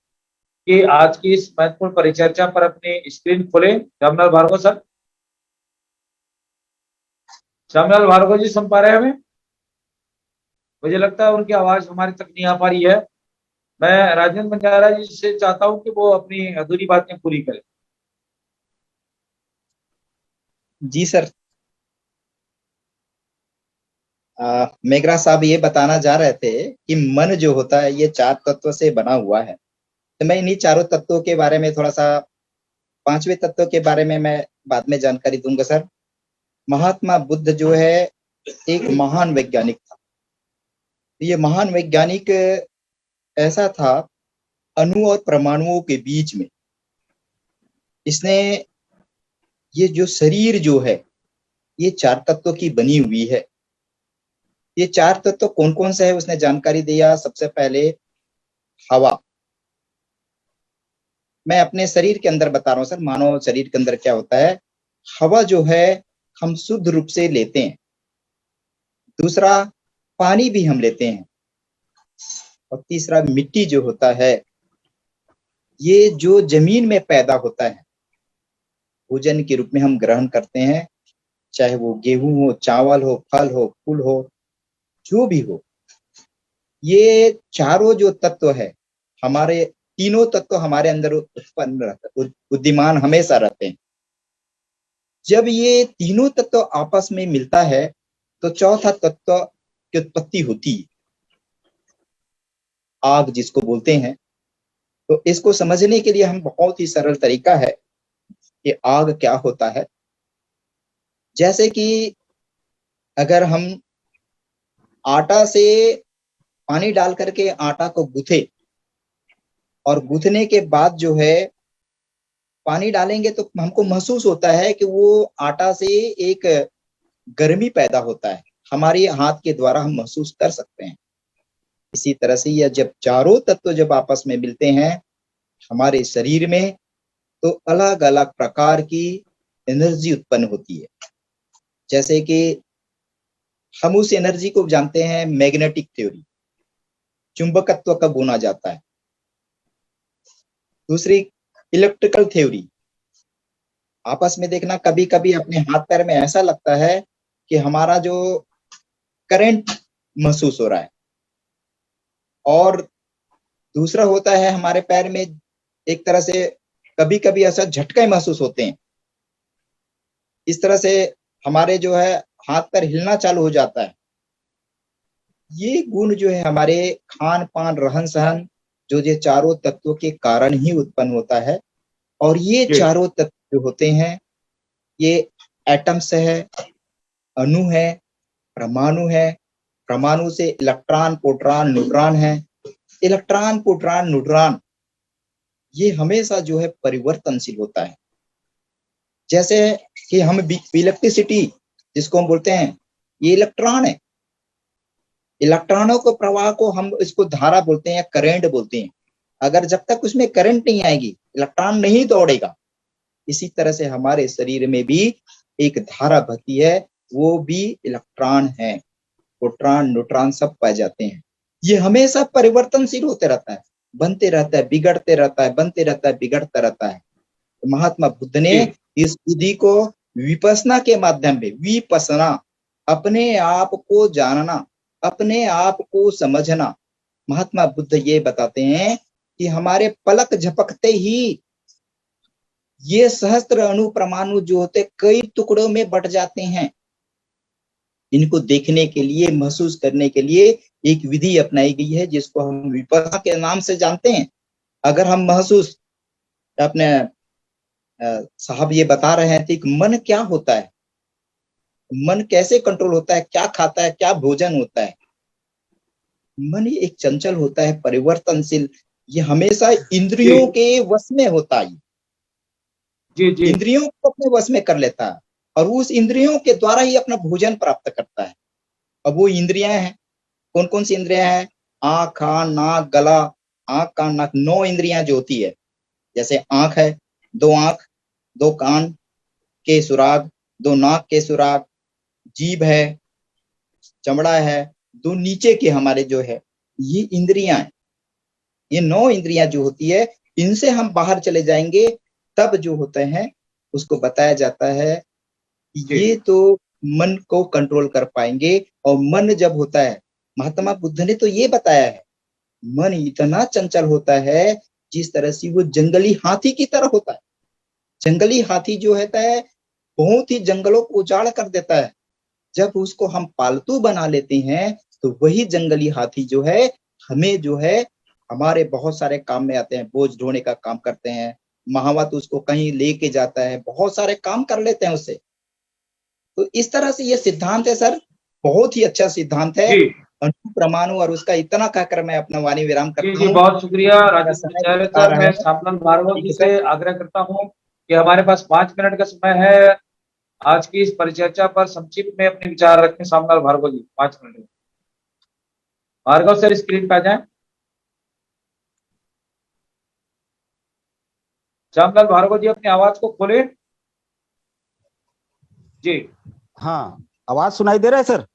कि आज की इस महत्वपूर्ण परिचर्चा पर अपनी स्क्रीन खोलें। श्यामलाल भार्गव सर, श्यामलाल भार्गव जी सुन पा रहे हैं हमें? मुझे लगता है उनकी आवाज हमारे तक नहीं आ पा रही है। मैं राजेंद्र बंजारा जी से चाहता हूँ कि वो अपनी अधूरी बातें पूरी करें। जी सर। मेघरा साहब ये बताना चाह रहे थे कि मन जो होता है ये 4 तत्व से बना हुआ है। तो मैं इन्हीं चारों तत्वों के बारे में थोड़ा सा, 5वें तत्व के बारे में मैं बाद में जानकारी दूंगा सर। महात्मा बुद्ध जो है एक महान वैज्ञानिक था। ये महान वैज्ञानिक ऐसा था, अणु और परमाणुओं के बीच में इसने ये जो शरीर जो है ये 4 तत्वों की बनी हुई है। ये 4 तत्व कौन कौन से है उसने जानकारी दिया। सबसे पहले हवा। मैं अपने शरीर के अंदर बता रहा हूँ सर, मानव शरीर के अंदर क्या होता है। हवा जो है हम शुद्ध रूप से लेते हैं। दूसरा, पानी भी हम लेते हैं। और तीसरा, मिट्टी जो होता है ये जो जमीन में पैदा होता है, भोजन के रूप में हम ग्रहण करते हैं, चाहे वो गेहूं हो, चावल हो, फल हो, फूल हो, जो भी हो। ये चारों जो तत्व है, हमारे तीनों तत्व हमारे अंदर उत्पन्न रहते, बुद्धिमान हमेशा रहते हैं। जब ये तीनों तत्व आपस में मिलता है तो चौथा तत्व की उत्पत्ति होती है, आग जिसको बोलते हैं। तो इसको समझने के लिए हम बहुत ही सरल तरीका है कि आग क्या होता है। जैसे कि अगर हम आटा से पानी डाल करके आटा को गूथे और गूथने के बाद जो है पानी डालेंगे तो हमको महसूस होता है कि वो आटा से एक गर्मी पैदा होता है, हमारे हाथ के द्वारा हम महसूस कर सकते हैं। इसी तरह से यह जब चारों तत्व जब आपस में मिलते हैं हमारे शरीर में, तो अलग अलग प्रकार की एनर्जी उत्पन्न होती है। जैसे कि हम उस एनर्जी को जानते हैं मैग्नेटिक थ्योरी, चुंबकत्व का गुना जाता है। दूसरी, इलेक्ट्रिकल थ्योरी। आपस में देखना, कभी कभी अपने हाथ पैर में ऐसा लगता है कि हमारा जो करंट महसूस हो रहा है। और दूसरा होता है हमारे पैर में एक तरह से कभी कभी ऐसा झटके महसूस होते हैं। इस तरह से हमारे जो है हाथ पैर हिलना चालू हो जाता है। ये गुण जो है हमारे खान पान रहन सहन जो ये चारों तत्वों के कारण ही उत्पन्न होता है। और ये जी। चारों तत्व जो होते हैं ये एटम्स है, अणु है, परमाणु है। परमाणु से इलेक्ट्रॉन, प्रोटॉन, न्यूट्रॉन है। इलेक्ट्रॉन, प्रोटॉन, न्यूट्रॉन ये हमेशा जो है परिवर्तनशील होता है। जैसे कि हम इलेक्ट्रिसिटी जिसको हम बोलते हैं, ये इलेक्ट्रॉन है। इलेक्ट्रॉनों को प्रवाह को हम इसको धारा बोलते हैं, करंट बोलते हैं। अगर जब तक उसमें करंट नहीं आएगी इलेक्ट्रॉन नहीं दौड़ेगा। इसी तरह से हमारे शरीर में भी एक धारा बहती है, वो भी इलेक्ट्रॉन है। प्रोटॉन, न्यूट्रॉन सब पाए जाते हैं। ये हमेशा परिवर्तनशील होते रहता है, बनते रहता है, बिगड़ते रहता है, बनते रहता है, बिगड़ता रहता है। तो महात्मा बुद्ध ने इस विधि को विपसना के माध्यम में, विपसना अपने आप को जानना, अपने आप को समझना। महात्मा बुद्ध ये बताते हैं कि हमारे पलक झपकते ही ये सहस्त्र अणु परमाणु जो होते कई टुकड़ों में बट जाते हैं। इनको देखने के लिए, महसूस करने के लिए एक विधि अपनाई गई है जिसको हम विपसना के नाम से जानते हैं। अगर हम महसूस, अपने साहब ये बता रहे थे कि मन क्या होता है, मन कैसे कंट्रोल होता है, क्या खाता है, क्या भोजन होता है। मन एक चंचल होता है, परिवर्तनशील। ये हमेशा इंद्रियों के वश में होता है। जी जी। इंद्रियों को अपने वश में कर लेता है और उस इंद्रियों के द्वारा ही अपना भोजन प्राप्त करता है। अब वो इंद्रियां हैं, कौन कौन सी इंद्रियां हैं? आंख, कान, नाक, गला। आंख, कान, नाक, 9 इंद्रियां जो होती है। जैसे आंख है, 2 आंख, 2 कान के सुराग, 2 नाक के सुराग, जीभ है, चमड़ा है, दो नीचे के हमारे जो है ये इंद्रियां, ये 9 इंद्रियां जो होती है, इनसे हम बाहर चले जाएंगे तब जो होते हैं उसको बताया जाता है ये तो मन को कंट्रोल कर पाएंगे। और मन जब होता है, महात्मा बुद्ध ने तो ये बताया है, मन इतना चंचल होता है जिस तरह से वो जंगली हाथी की तरह होता है। जंगली हाथी जो होता है बहुत ही जंगलों को उजाड़ कर देता है। जब उसको हम पालतू बना लेते हैं तो वही जंगली हाथी जो है हमें जो है हमारे बहुत सारे काम में आते हैं। बोझ ढोने का काम करते हैं, महावत उसको कहीं लेके जाता है, बहुत सारे काम कर लेते हैं उससे। तो इस तरह से ये सिद्धांत है सर, बहुत ही अच्छा सिद्धांत है। जी परमाणु और उसका इतना कहकर मैं अपना वाणी विराम जी करता जी, हूँ। बहुत शुक्रिया राजेश समय आचार्य आ सर। रहा मैं है। श्यामलाल भार्गव ठीक जी है से सर। आग्रह करता हूँ कि हमारे पास 5 मिनट का समय है, आज की इस परिचर्चा पर संक्षिप्त में अपने विचार रखें। श्यामलाल भार्गव जी 5 मिनट में। भार्गव सर स्क्रीन पे आ जाए। श्यामलाल भार्गव जी अपनी आवाज को खोले। जी हाँ, आवाज सुनाई दे रहा है सर?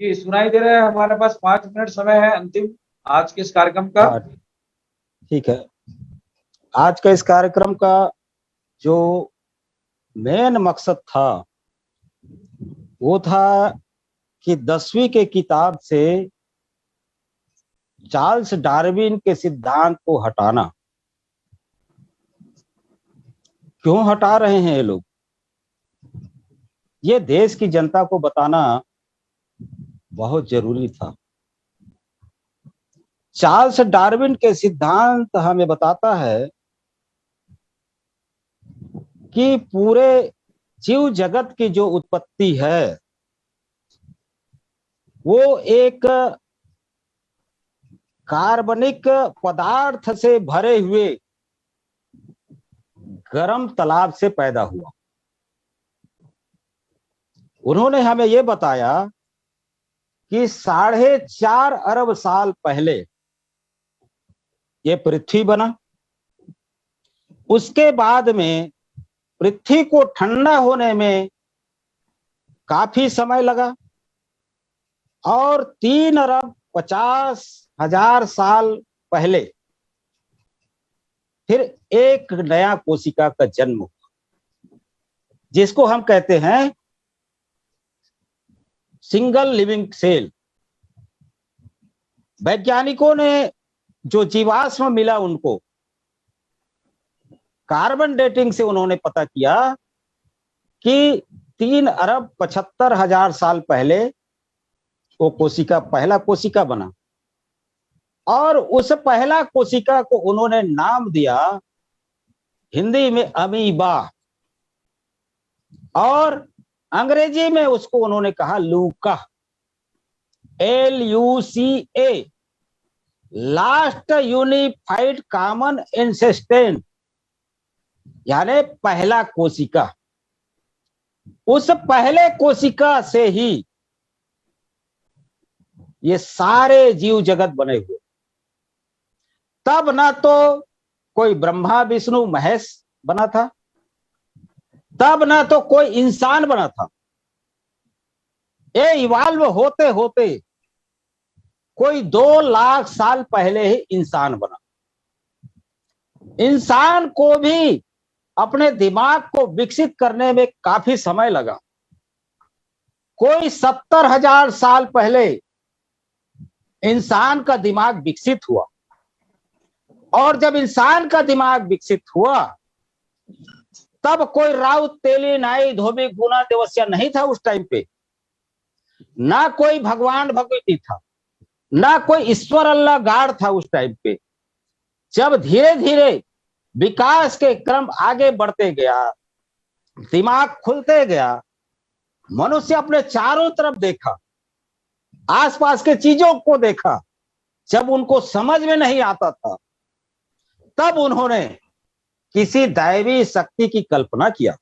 जी सुनाई दे रहा है। हमारे पास 5 मिनट समय है अंतिम आज के इस कार्यक्रम का। हाँ, ठीक है। आज का इस कार्यक्रम का जो मेन मकसद था वो था कि 10वीं के किताब से चार्ल्स डार्विन के सिद्धांत को हटाना। क्यों हटा रहे हैं ये लोग, ये देश की जनता को बताना बहुत जरूरी था। चार्ल्स डार्विन के सिद्धांत हमें बताता है कि पूरे जीव जगत की जो उत्पत्ति है वो एक कार्बनिक पदार्थ से भरे हुए गर्म तालाब से पैदा हुआ। उन्होंने हमें यह बताया कि 4.5 अरब साल पहले ये पृथ्वी बना। उसके बाद में पृथ्वी को ठंडा होने में काफी समय लगा और 3,50,000 साल पहले फिर एक नया कोशिका का जन्म हुआ, जिसको हम कहते हैं सिंगल लिविंग सेल। वैज्ञानिकों ने जो जीवाश्म मिला उनको कार्बन डेटिंग से उन्होंने पता किया कि 3,75,000 साल पहले वो कोशिका, पहला कोशिका बना और उस पहला कोशिका को उन्होंने नाम दिया हिंदी में अमीबा और अंग्रेजी में उसको उन्होंने कहा लूका, LUCA, last unified common ancestor, यानी पहला कोशिका। उस पहले कोशिका से ही ये सारे जीव जगत बने हुए। तब ना तो कोई ब्रह्मा विष्णु महेश बना था, तब ना तो कोई इंसान बना था। ये इवाल्व होते होते कोई 2 लाख साल पहले ही इंसान बना। इंसान को भी अपने दिमाग को विकसित करने में काफी समय लगा। कोई 70,000 साल पहले इंसान का दिमाग विकसित हुआ और जब इंसान का दिमाग विकसित हुआ तब कोई राउत तेली नाई धोबी गुना देवस्या नहीं था उस टाइम पे। ना कोई भगवान भगवती था, ना कोई ईश्वर अल्लाह गाड था उस टाइम पे। जब धीरे धीरे विकास के क्रम आगे बढ़ते गया, दिमाग खुलते गया, मनुष्य अपने चारों तरफ देखा, आसपास के चीजों को देखा, जब उनको समझ में नहीं आता था तब उन्होंने किसी दैवी शक्ति की कल्पना किया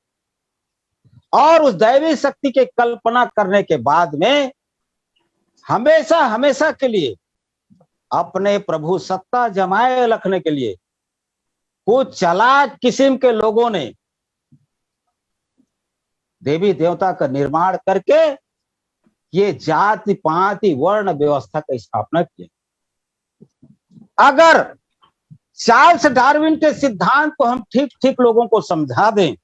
और उस दैवी शक्ति की कल्पना करने के बाद में हमेशा हमेशा के लिए अपने प्रभु सत्ता जमाए रखने के लिए कुछ चालाक किस्म के लोगों ने देवी देवता का निर्माण करके ये जाति पाति वर्ण व्यवस्था का स्थापना किया। अगर चार्ल्स डार्विन के सिद्धांत को हम ठीक ठीक लोगों को समझा दें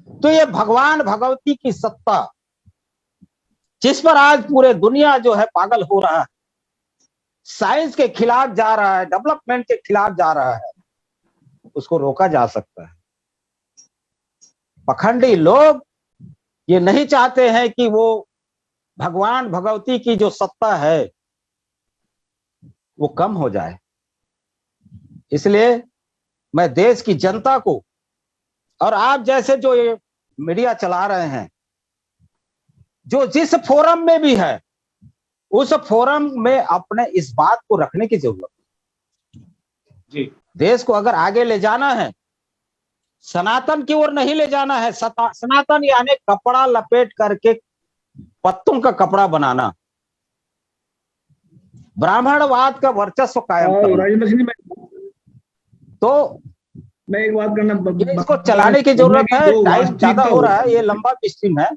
तो ये भगवान भगवती की सत्ता जिस पर आज पूरे दुनिया जो है पागल हो रहा है, साइंस के खिलाफ जा रहा है, डेवलपमेंट के खिलाफ जा रहा है, उसको रोका जा सकता है। पखंडी लोग ये नहीं चाहते हैं कि वो भगवान भगवती की जो सत्ता है वो कम हो जाए। इसलिए मैं देश की जनता को और आप जैसे जो ये मीडिया चला रहे हैं, जो जिस फोरम में भी है उस फोरम में अपने इस बात को रखने की जरूरत है। जी, देश को अगर आगे ले जाना है, सनातन की ओर नहीं ले जाना है। सनातन यानी कपड़ा लपेट करके पत्तों का कपड़ा बनाना, ब्राह्मणवाद का वर्चस्व कायम करना। राजेंद्र सिंह जी, तो मैं एक बात करना, इसको चलाने की जरूरत है। टाइम ज्यादा हो रहा है, ये लंबा स्ट्रीम है,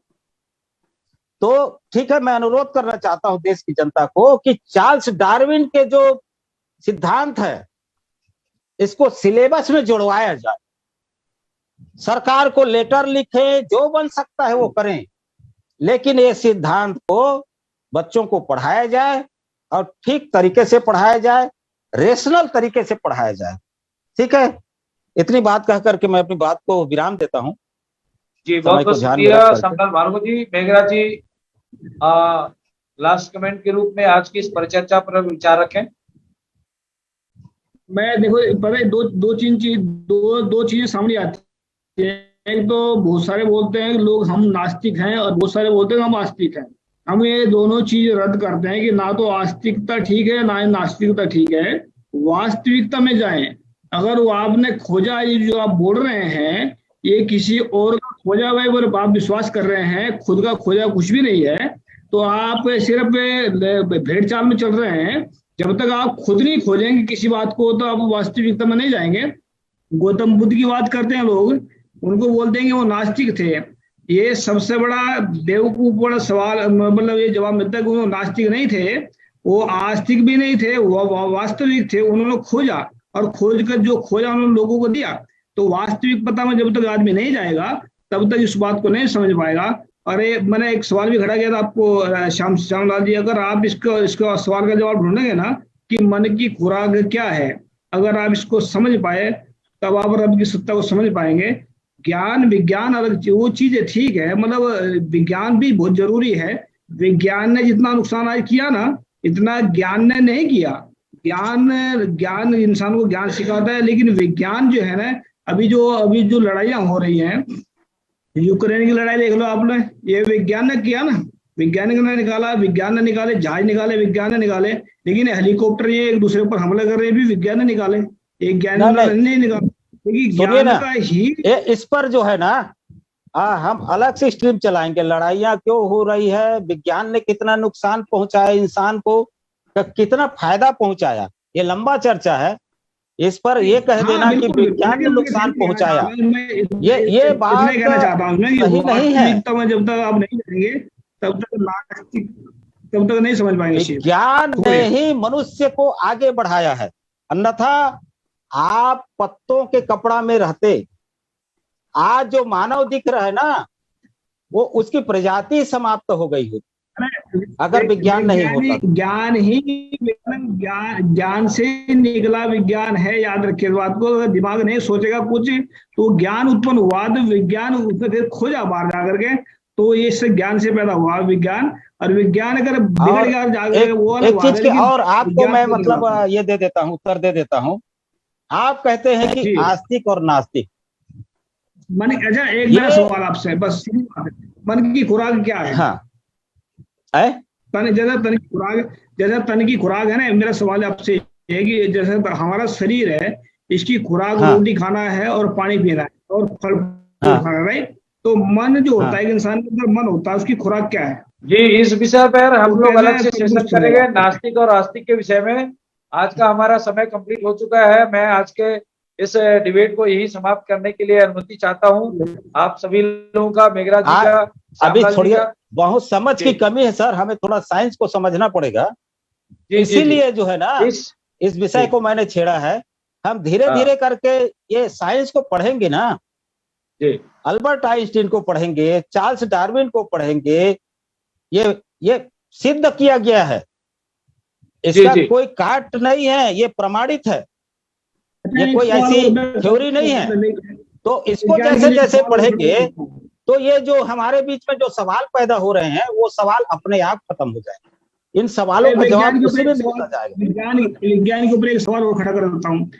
तो ठीक है। मैं अनुरोध करना चाहता हूं देश की जनता को कि चार्ल्स डार्विन के जो सिद्धांत है इसको सिलेबस में जुड़वाया जाए। सरकार को लेटर लिखे, जो बन सकता है वो करें, लेकिन ये सिद्धांत को बच्चों को पढ़ाया जाए और ठीक तरीके से पढ़ाया जाए, रेशनल तरीके से पढ़ाया जाए। ठीक है, इतनी बात कह करके मैं अपनी बात को विराम देता हूं। जी, बहुत बहुत शुक्रिया शंकर भार्गव जी। मेघराज जी, लास्ट कमेंट के रूप में आज की इस परिचर्चा पर विचार रखें। मैं देखो, पता है दो चीजें सामने आती है। एक तो बहुत सारे बोलते हैं कि लोग हम नास्तिक हैं, और बहुत सारे बोलते हैं हम आस्तिक हैं। हम ये दोनों चीज रद्द करते हैं कि ना तो आस्तिकता ठीक है ना नास्तिकता ठीक है। वास्तविकता में जाएं। अगर वो आपने खोजा, ये जो आप बोल रहे हैं ये किसी और का खोजा हुआ है पर आप विश्वास कर रहे हैं, खुद का खोजा कुछ भी नहीं है, तो आप सिर्फ भेड़ चाल में चल रहे हैं। जब तक आप खुद नहीं खोजेंगे किसी बात को तो आप वास्तविकता में नहीं जाएंगे। गौतम बुद्ध की बात करते हैं लोग, उनको बोलते हैं कि वो नास्तिक थे। ये सबसे बड़ा बेवकूफ बड़ा सवाल, मतलब ये जवाब मिलता है कि वो नास्तिक नहीं थे, वो आस्तिक भी नहीं थे, वो वास्तविक थे। उन्होंने खोजा और खोज कर जो खोजा उन्होंने लोगों को दिया। तो वास्तविक पता में जब तक आदमी नहीं जाएगा तब तक इस बात को नहीं समझ पाएगा। अरे मैंने एक सवाल भी खड़ा किया था आपको श्यामलाल जी, अगर आप इसको सवाल का जवाब ढूंढेंगे ना कि मन की खुराक क्या है, अगर आप इसको समझ पाए तब आप रब की सत्ता को समझ पाएंगे। ज्ञान विज्ञान अलग वो चीजें ठीक है, मतलब विज्ञान भी बहुत जरूरी है। विज्ञान ने जितना नुकसान आज किया ना, इतना ज्ञान ने नहीं किया। ज्ञान इंसान को ज्ञान सिखाता है, लेकिन विज्ञान जो है ना, अभी जो लड़ाइयां हो रही हैं, यूक्रेन की लड़ाई देख लो आपने, ये विज्ञान ने किया ना। वैज्ञानिक ने निकाला, विज्ञान ने निकाले, जहाज निकाले विज्ञान ने निकाले, लेकिन हेलीकॉप्टर ये एक दूसरे पर हमला कर रहे हैं भी विज्ञान ने निकाले, एक ज्ञान नहीं निकाले। लेकिन ज्ञान का ही इस पर जो है ना हम अलग से स्ट्रीम चलाएंगे। लड़ाइयां क्यों हो रही है, विज्ञान ने कितना नुकसान पहुंचाया इंसान को, कितना फायदा पहुंचाया, ये लंबा चर्चा है। इस पर ये कह देना कि विज्ञान ने नुकसान पहुंचाया, ये बात कहना चाहता हूँ सही नहीं है। जब तक आप नहीं करेंगे तब तक नहीं समझ पाएंगे। ज्ञान ने ही मनुष्य को आगे बढ़ाया है, अन्यथा आप पत्तों के कपड़ा में रहते। आज जो मानव दिख रहा है ना, वो उसकी प्रजाति समाप्त हो गई होती अगर विज्ञान नहीं होता। ज्ञान से निकला विज्ञान है, याद रखिए इस बात को। अगर दिमाग नहीं सोचेगा कुछ तो ज्ञान उत्पन्न हुआ, तो विज्ञान उसने खोजा बाहर जाकर के, तो ये इससे ज्ञान से पैदा हुआ विज्ञान। और विज्ञान अगर बिगड़ गया जाकर वो एक चीज की और आपको मैं मतलब ये दे देता हूँ, उत्तर दे देता हूँ। आप कहते हैं कि आस्तिक और नास्तिक। अच्छा, एक मेरा सवाल आपसे, बस मन की खुराक क्या है? हाँ, जैसा तन की खुराक है ना, मेरा सवाल आपसे है कि जैसे हमारा शरीर है, इसकी खुराक रोटी खाना है और पानी पीना है और फल खाना है, राइट? तो मन जो होता है, इंसान के अंदर मन होता है, उसकी खुराक क्या है? जी, इस विषय पर हम लोग अलग से सेशन करेंगे, नास्तिक और आस्तिक के विषय में। आज का हमारा समय कंप्लीट हो चुका है। मैं आज के इस डिबेट को यही समाप्त करने के लिए अनुमति चाहता हूं। आप सभी लोगों का, मेघराज जी का अभी श्यामलाल जी थोड़ी का बहुत समझ की जी कमी है सर, हमें थोड़ा साइंस को समझना पड़ेगा। जी जी जी इसीलिए जो है ना, इस इस विषय जी को मैंने छेड़ा है। हम धीरे हाँ धीरे करके ये साइंस को पढ़ेंगे ना, जी अल्बर्ट आइंस्टीन को पढ़ेंगे, चार्ल्स डार्विन को पढ़ेंगे, ये सिद्ध किया गया है, जी इसका जी कोई काट नहीं है, ये प्रमाणित है, अच्छा ये एक कोई सवाल ऐसी और मैं थ्योरी नहीं है। तो इसको विज्ञान के जैसे लिए एक जैसे सवाल और खड़ा पढ़ेंगे, कर सकता हूँ। तो ये जो हमारे बीच में जो सवाल पैदा हो रहे हैं, वो सवाल अपने आप खत्म हो जाएंगे। इन सवालों मैं का विज्ञान जवाब के ऊपर उसी में एक सवाल मिलता जाएगा। विज्ञान के ऊपर एक सवाल और खड़ा कर देता हूँ।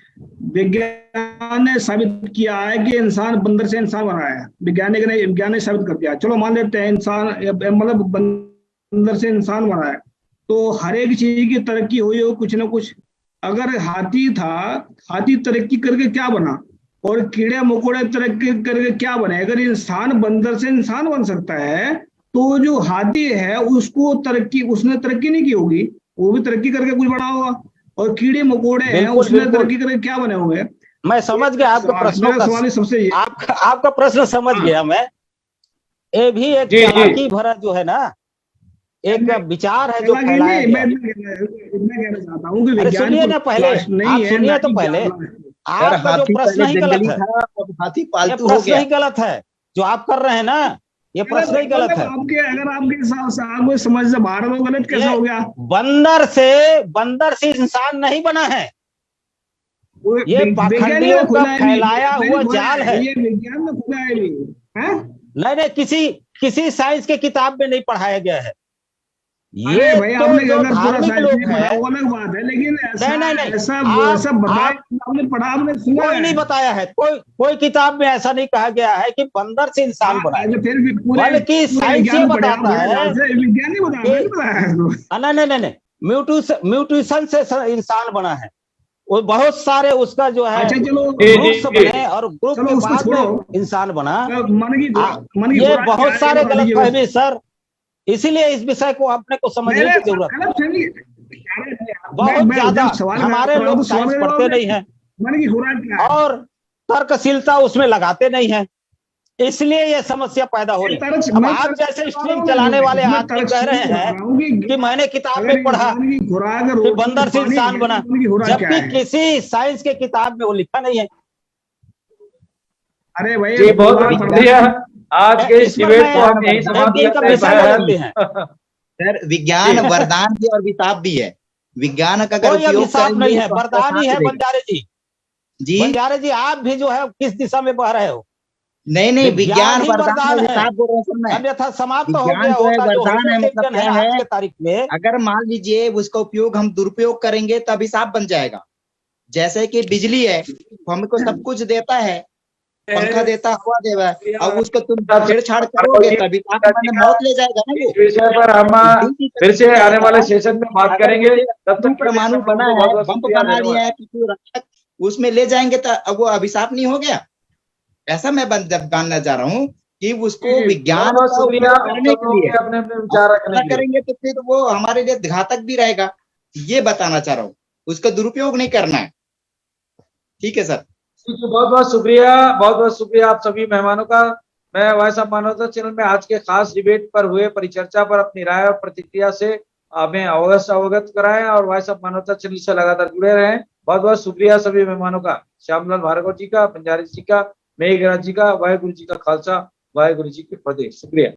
विज्ञान ने साबित किया है कि इंसान बंदर से इंसान बना है। विज्ञान ने साबित कर दिया, चलो मान लेते हैं इंसान मतलब बंदर से इंसान बना है। तो हर एक चीज की तरक्की हुई हो कुछ ना कुछ। अगर हाथी था, हाथी तरक्की करके क्या बना, और कीड़े मकोड़े तरक्की करके क्या बने। अगर इंसान बंदर से इंसान बन सकता है, तो जो हाथी है उसने तरक्की नहीं की होगी, वो भी तरक्की करके कुछ बना होगा। और कीड़े मकोड़े हैं, बिल्कुल उसने बिल्कुल, तरक्की करके क्या बने होंगे। मैं समझ गया आपके प्रश्नों मेरा का। सवाल ही सबसे ये आपका प्रश्न समझ हाँ गया मैं। ये भी एक जी जी चालाकी भरा जो है ना, एक मैं विचार है जो लगी फैलाया नहीं, गया। इतना कहना चाहता हूँ कि अरे विज्ञान सुनिए को ना पहले, लास्ट नहीं आप है, ना सुनिए तो कि पहले। ज्ञान लास्ट है। यार आपका जो हाथी प्रश्न पहले ही गलत जंगली है, था, अब हाथी ये पालतू हो प्रश्न गया। ही गलत है जो आप कर रहे हैं ना, ये प्रश्न ही गलत मतलब है। आपके अगर आपके हिसाब से आपको समझ से बाहर हो, गलत कैसा ये हो गया। बंदर से इंसान नहीं बना है, वो ये वैज्ञानिक ने पाखंडियों का खोला है भी, फैलाया मैंने हुआ खोला जाल है, है। ये विज्ञान ने खोला है भी है। नहीं नहीं, किसी साइंस के किताब में नहीं पढ़ाया गया है। अरे ये भाई तो आपने जो अगर पूरा धार्मिक साइंस लोग नहीं पढ़ा हैं। वो अलग बात है, लेकिन नहीं ऐसा नहीं नहीं, ऐसा ऐसा बताया आप आपने पढ़ा, आपने सुना कोई है। नहीं बताया है, कोई किताब में ऐसा नहीं कहा गया है कि बंदर से इंसान हाँ, बना है। फिर भी पूरे बल्कि पूरे साइंस विज्ञान ये में पढ़े आप बताता बड़े है ध्यान से, विज्ञान नहीं बताया, कि मैंने बताया है इसको। नहीं नहीं नहीं, म्यूटेशन से इंसान बना है। वो बहुत सारे उसका जो है अच्छा चलो, जी जी ग्रुप्स जी बने, और ग्रुप चलो के उसको बाद छोड़ो। में इंसान बना। आ, मन की ये खुराक क्या बहुत है ये सारे बता गलत दीजिए बस। फहमी सर, इसीलिए इस विषय को अपने को समझने मैंने की जरूरत है। गलत फहमी, बहुत मैं ज्यादा जब सवाल कर हमारे रहा हूँ लोग तो सवाल साइंस का जवाब पढ़ते दे। नहीं है, मन की खुराक क्या है। और तर्कशीलता उसमें लगाते नहीं है, इसलिए ये समस्या पैदा हो रही है। अब मैं आप तर्क जैसे चला रहा स्ट्रीम हूँ, चलाने वाले मैं आदमी तर्क कह से रहे चला हैं रहा हूँ कि मैंने किताब अगर में पढ़ा इंसान की खुराक कि रोटी बंदर से पानी इंसान है बना, तो मन की खुराक क्या जबकि है। किसी साइंस के किताब में वो लिखा नहीं है। अरे भाई जी बहुत अल्लाह बहुत फरमाता शुक्रिया। है। आज के इस इस पर डिबेट को मैं हम यही वरदान एक समाप्त भी दिन है का करते हैं और विषय ले विताप बहरहाल। लेते भी है। हैं। सर जी विज्ञान वरदान भी और विताप भी है। विज्ञान का अगर कोई उपयोग अभिशाप नहीं करेंगे है, तो आपका वरदान ही साथ है। देगा। बंजारे जी, जी बंजारे जी, आप भी जो है किस दिशा में बह रहे हो? नहीं नहीं, विज्ञान विज्ञान ही वरदान वरदान और है, विताप बोल रहा हूँ सर मैं। अन्यथा समाप्त हो विज्ञान गया जो है होता। जो वरदान होमो है, मतलब सेपियन है क्या आज है, के तारीख में। अगर मान लीजिए उसका उपयोग हम दुरुपयोग करेंगे तो अभिशाप बन जाएगा। जैसे कि बिजली है, वो हमको सब कुछ देता है, पंखा देता, हवा देता है। अब उसको तुम छेड़छाड़ करोगे तो अभिशाप माने मौत ले जाएगा ना वो। इस विषय पर हम उसी की फिर तरह से हो आने जाएगा। वाले सेशन में बात अगर करेंगे। जैसे तब तक के लिए परमाणु सब लोगों बना को बहुत है, बहुत बम शुक्रिया, बना लिया धन्यवाद। है किसी रक्षक, उसमें ले जाएंगे तो अब वो अभिशाप नहीं हो गया। ऐसा मैं जानना चाह रहा हूँ कि उसको जी बहुत विज्ञान बहुत का शुक्रिया उपयोग आप करने सब के लोगों लिए, के अपने अपने और विचार रखने ऐसा के लिए। करेंगे तो फिर वो हमारे लिए घातक भी रहेगा। ये बताना चाह रहा हूँ, उसका दुरुपयोग नहीं करना है। ठीक है सर। ठीक है, बहुत बहुत शुक्रिया आप सभी मेहमानों का। मैं वॉइस ऑफ मानवता चैनल में आज के खास डिबेट पर हुए परिचर्चा पर अपनी राय और प्रतिक्रिया से हमें अवगत कराएं, और वॉइस ऑफ मानवता चैनल से लगातार जुड़े रहें। बहुत बहुत शुक्रिया सभी मेहमानों का, श्यामलाल भार्गव जी का, बंजारी जी का, मेघराज जी का। वाहेगुरु जी का खालसा, वाहेगुरु जी की फतेह। शुक्रिया।